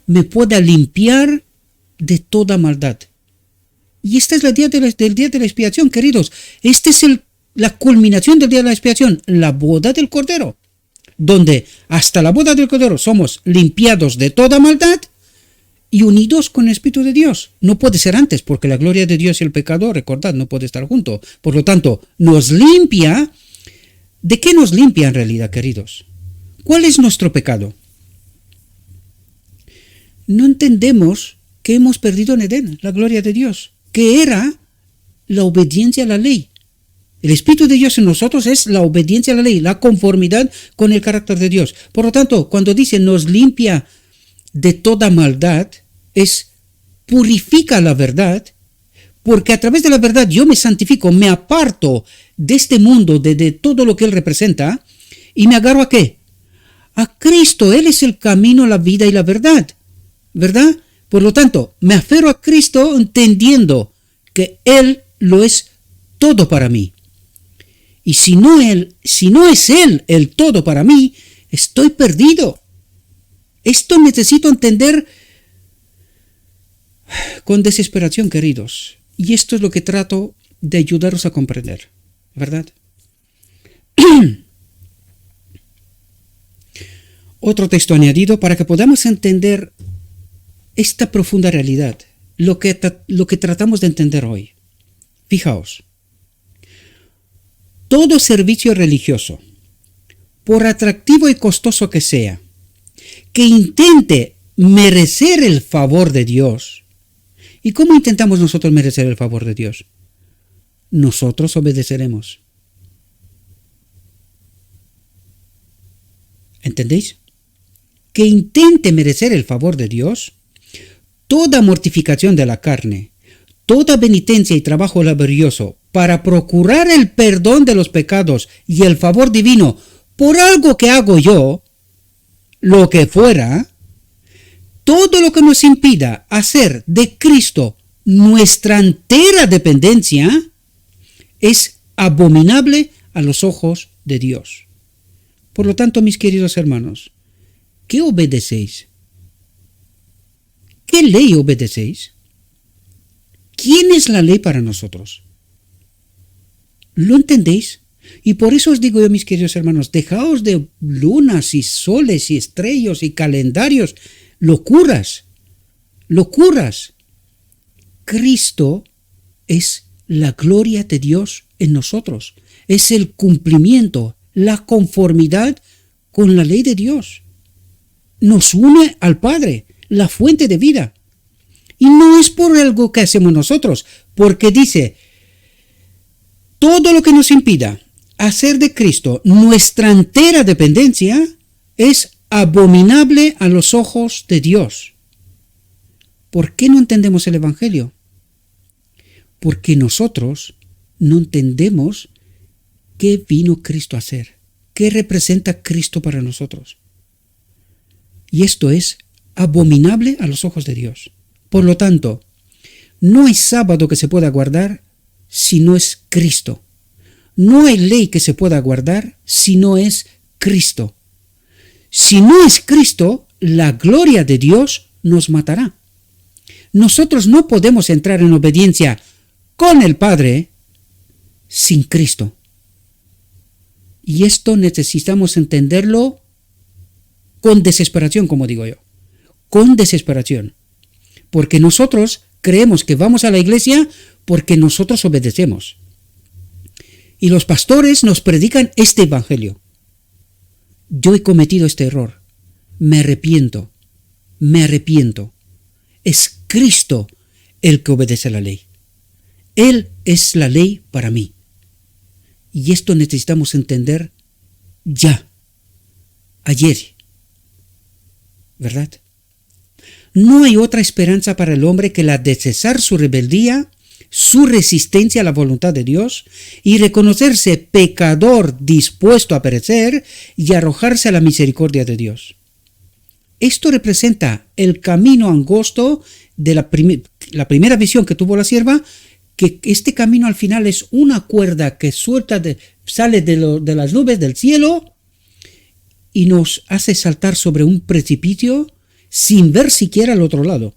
me pueda limpiar de toda maldad. Y esta es la día del día de la expiación, queridos. Esta es la culminación del día de la expiación, la boda del Cordero, donde hasta la boda del Cordero somos limpiados de toda maldad y unidos con el Espíritu de Dios. No puede ser antes, porque la gloria de Dios y el pecado, recordad, no puede estar junto. Por lo tanto, nos limpia. ¿De qué nos limpia en realidad, queridos? ¿Cuál es nuestro pecado? No entendemos que hemos perdido en Edén la gloria de Dios, que era la obediencia a la ley. El Espíritu de Dios en nosotros es la obediencia a la ley, la conformidad con el carácter de Dios. Por lo tanto, cuando dice nos limpia de toda maldad, purifica la verdad, porque a través de la verdad yo me santifico, me aparto de este mundo, de todo lo que Él representa, y me agarro ¿a qué? A Cristo. Él es el camino, la vida y la verdad, ¿verdad? Por lo tanto, me aferro a Cristo entendiendo que Él lo es todo para mí. Y si no es Él el todo para mí, estoy perdido. Esto necesito entender con desesperación, queridos. Y esto es lo que trato de ayudaros a comprender, ¿verdad? otro texto añadido para que podamos entender esta profunda realidad, lo que tratamos de entender hoy. Fijaos, todo servicio religioso, por atractivo y costoso que sea, que intente merecer el favor de Dios. ¿Y cómo intentamos nosotros merecer el favor de Dios? Nosotros obedeceremos. ¿Entendéis? Que intente merecer el favor de Dios, toda mortificación de la carne, toda penitencia y trabajo laborioso para procurar el perdón de los pecados y el favor divino por algo que hago yo, lo que fuera, todo lo que nos impida hacer de Cristo nuestra entera dependencia, es abominable a los ojos de Dios. Por lo tanto, mis queridos hermanos, ¿qué obedecéis? ¿Qué ley obedecéis? ¿Quién es la ley para nosotros? ¿Lo entendéis? Y por eso os digo yo, mis queridos hermanos, dejaos de lunas y soles y estrellas y calendarios, locuras. Cristo es la gloria de Dios en nosotros. Es el cumplimiento, la conformidad con la ley de Dios. Nos une al Padre, la fuente de vida. Y no es por algo que hacemos nosotros, porque dice, todo lo que nos impida hacer de Cristo nuestra entera dependencia es abominable a los ojos de Dios. ¿Por qué no entendemos el Evangelio? Porque nosotros no entendemos qué vino Cristo a hacer, qué representa Cristo para nosotros. Y esto es abominable a los ojos de Dios. Por lo tanto, no hay sábado que se pueda guardar si no es Cristo. No hay ley que se pueda guardar si no es Cristo. Si no es Cristo, la gloria de Dios nos matará. Nosotros no podemos entrar en obediencia con el Padre sin Cristo. Y esto necesitamos entenderlo con desesperación, como digo yo. Con desesperación. Porque nosotros creemos que vamos a la iglesia porque nosotros obedecemos. Y los pastores nos predican este evangelio. Yo he cometido este error. Me arrepiento. Es Cristo el que obedece la ley. Él es la ley para mí. Y esto necesitamos entender ya. Ayer. ¿Verdad? No hay otra esperanza para el hombre que la de cesar su rebeldía, su resistencia a la voluntad de Dios y reconocerse pecador dispuesto a perecer y arrojarse a la misericordia de Dios. Esto representa el camino angosto de la primera visión que tuvo la sierva, que este camino al final es una cuerda que sale de las nubes del cielo y nos hace saltar sobre un precipicio sin ver siquiera al otro lado.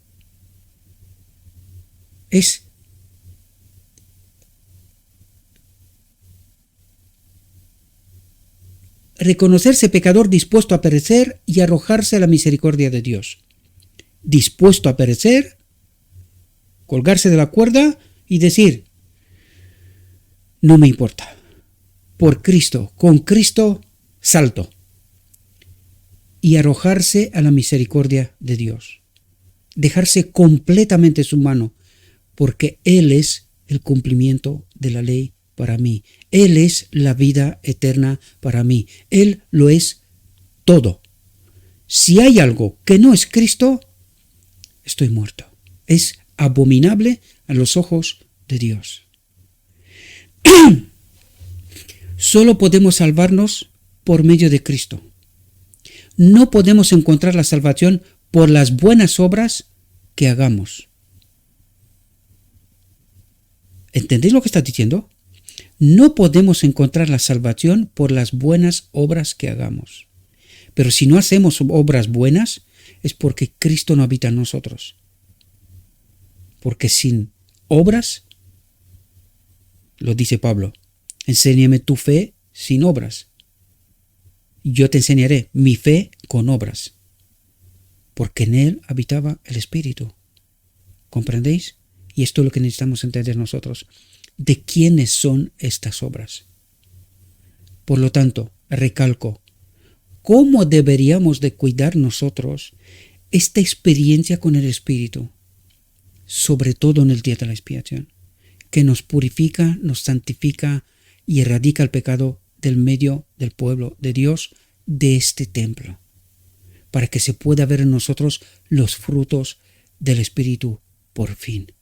Es reconocerse pecador dispuesto a perecer y arrojarse a la misericordia de Dios. Dispuesto a perecer, colgarse de la cuerda y decir, no me importa, por Cristo, con Cristo salto. Y arrojarse a la misericordia de Dios. Dejarse completamente su mano, porque Él es el cumplimiento de la ley para mí. Él es la vida eterna para mí. Él lo es todo. Si hay algo que no es Cristo, estoy muerto. Es abominable a los ojos de Dios. Solo podemos salvarnos por medio de Cristo. No podemos encontrar la salvación por las buenas obras que hagamos. ¿Entendéis lo que está diciendo? No podemos encontrar la salvación por las buenas obras que hagamos. Pero si no hacemos obras buenas, es porque Cristo no habita en nosotros. Porque sin obras, lo dice Pablo, enséñame tu fe sin obras. Yo te enseñaré mi fe con obras, porque en él habitaba el Espíritu. ¿Comprendéis? Y esto es lo que necesitamos entender nosotros. ¿De quiénes son estas obras? Por lo tanto, recalco, ¿cómo deberíamos de cuidar nosotros esta experiencia con el Espíritu? Sobre todo en el día de la expiación, que nos purifica, nos santifica y erradica el pecado del medio del pueblo de Dios, de este templo, para que se pueda ver en nosotros los frutos del Espíritu por fin.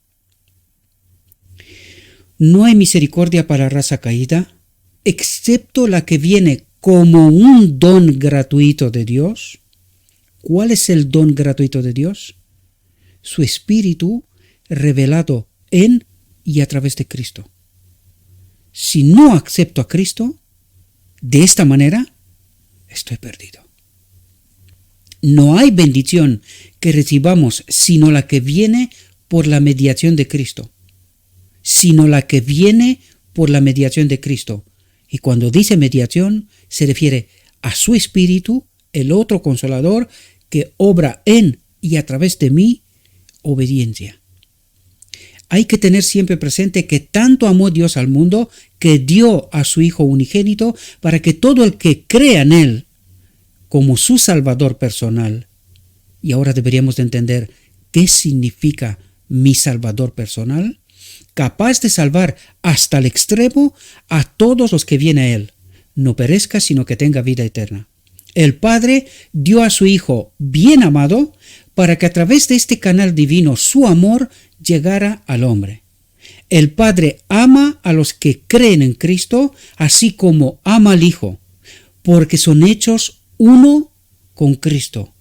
No hay misericordia para la raza caída, excepto la que viene como un don gratuito de Dios. ¿Cuál es el don gratuito de Dios? Su Espíritu revelado en y a través de Cristo. Si no acepto a Cristo, de esta manera, estoy perdido. No hay bendición que recibamos sino la que viene por la mediación de Cristo. Sino la que viene por la mediación de Cristo. Y cuando dice mediación, se refiere a su Espíritu, el otro Consolador, que obra en y a través de mí obediencia. Hay que tener siempre presente que tanto amó Dios al mundo que dio a su Hijo unigénito para que todo el que crea en Él como su Salvador personal, y ahora deberíamos de entender qué significa mi Salvador personal, capaz de salvar hasta el extremo a todos los que vienen a Él, no perezca sino que tenga vida eterna. El Padre dio a su Hijo bien amado para que a través de este canal divino su amor llegara al hombre. El Padre ama a los que creen en Cristo, así como ama al Hijo, porque son hechos uno con Cristo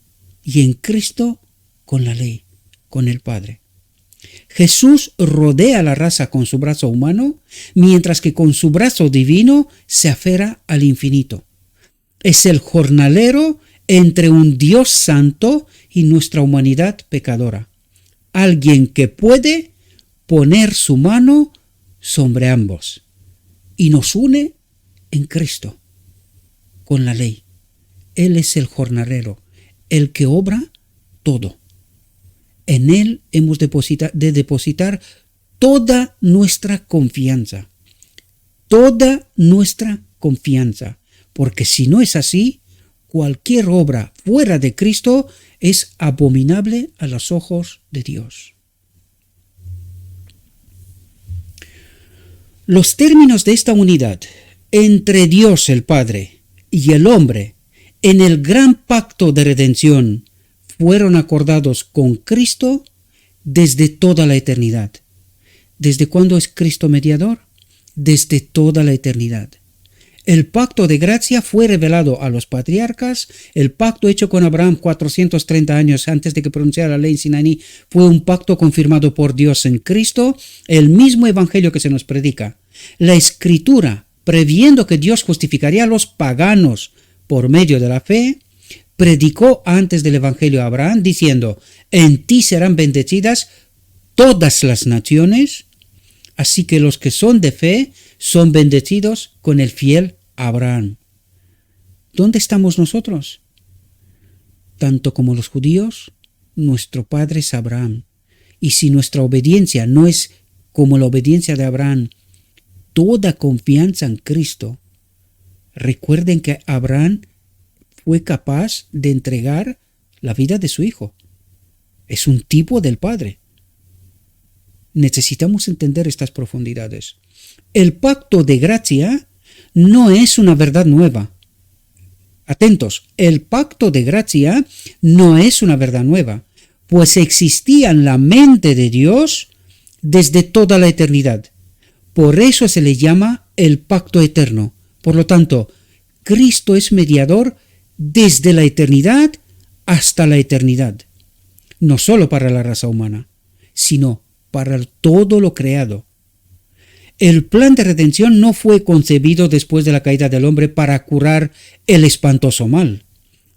y en Cristo con la ley, con el Padre. Jesús rodea a la raza con su brazo humano, mientras que con su brazo divino se aferra al infinito. Es el jornalero entre un Dios santo y nuestra humanidad pecadora. Alguien que puede poner su mano sobre ambos y nos une en Cristo, con la ley. Él es el jornalero, el que obra todo. En Él hemos de depositar toda nuestra confianza. Toda nuestra confianza. Porque si no es así, cualquier obra fuera de Cristo es abominable a los ojos de Dios. Los términos de esta unidad entre Dios el Padre y el hombre en el gran pacto de redención fueron acordados con Cristo desde toda la eternidad. ¿Desde cuándo es Cristo mediador? Desde toda la eternidad. El pacto de gracia fue revelado a los patriarcas. El pacto hecho con Abraham 430 años antes de que pronunciara la ley en Sinaí fue un pacto confirmado por Dios en Cristo. El mismo evangelio que se nos predica. La Escritura, previendo que Dios justificaría a los paganos por medio de la fe, predicó antes del evangelio a Abraham diciendo: en ti serán bendecidas todas las naciones. Así que los que son de fe son bendecidos con el fiel Abraham. ¿Dónde estamos nosotros? Tanto como los judíos, nuestro padre es Abraham. Y si nuestra obediencia no es como la obediencia de Abraham, toda confianza en Cristo, recuerden que Abraham fue capaz de entregar la vida de su hijo. Es un tipo del Padre. Necesitamos entender estas profundidades. El pacto de gracia no es una verdad nueva. Atentos, el pacto de gracia no es una verdad nueva, pues existía en la mente de Dios desde toda la eternidad. Por eso se le llama el pacto eterno. Por lo tanto, Cristo es mediador desde la eternidad hasta la eternidad. No solo para la raza humana, sino para todo lo creado. El plan de redención no fue concebido después de la caída del hombre para curar el espantoso mal.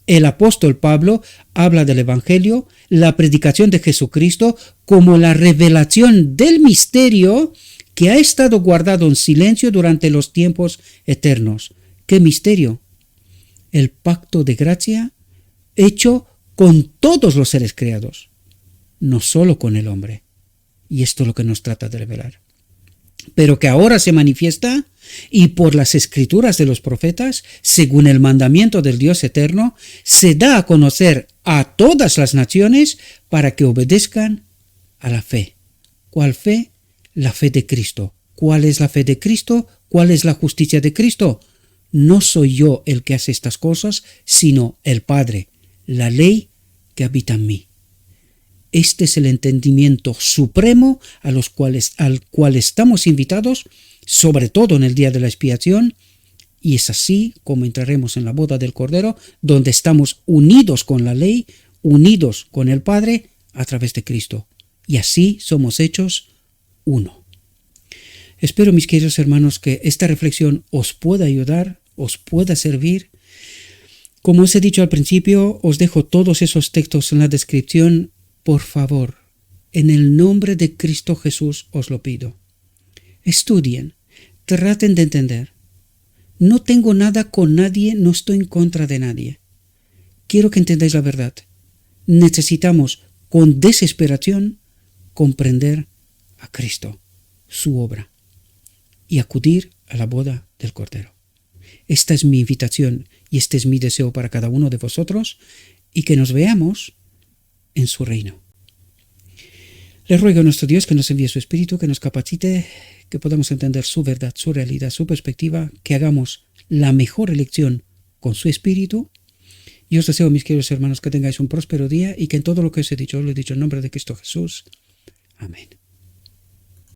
El apóstol Pablo habla del Evangelio, la predicación de Jesucristo, como la revelación del misterio que ha estado guardado en silencio durante los tiempos eternos. ¿Qué misterio? El pacto de gracia hecho con todos los seres creados, no solo con el hombre. Y esto es lo que nos trata de revelar. Pero que ahora se manifiesta y por las escrituras de los profetas, según el mandamiento del Dios eterno, se da a conocer a todas las naciones para que obedezcan a la fe. ¿Cuál fe? La fe de Cristo. ¿Cuál es la fe de Cristo? ¿Cuál es la justicia de Cristo? No soy yo el que hace estas cosas, sino el Padre, la ley que habita en mí. Este es el entendimiento supremo al cual estamos invitados, sobre todo en el día de la expiación, y es así como entraremos en la boda del Cordero, donde estamos unidos con la ley, unidos con el Padre a través de Cristo, y así somos hechos uno. Espero, mis queridos hermanos, que esta reflexión os pueda ayudar, os pueda servir. Como os he dicho al principio, os dejo todos esos textos en la descripción. Por favor, en el nombre de Cristo Jesús os lo pido. Estudien, traten de entender. No tengo nada con nadie, no estoy en contra de nadie. Quiero que entendáis la verdad. Necesitamos, con desesperación, comprender a Cristo, su obra, y acudir a la boda del Cordero. Esta es mi invitación y este es mi deseo para cada uno de vosotros, y que nos veamos en su reino. Le ruego a nuestro Dios que nos envíe su Espíritu, que nos capacite, que podamos entender su verdad, su realidad, su perspectiva, que hagamos la mejor elección con su Espíritu. Y os deseo, mis queridos hermanos, que tengáis un próspero día y que en todo lo que os he dicho, lo he dicho en nombre de Cristo Jesús. Amén.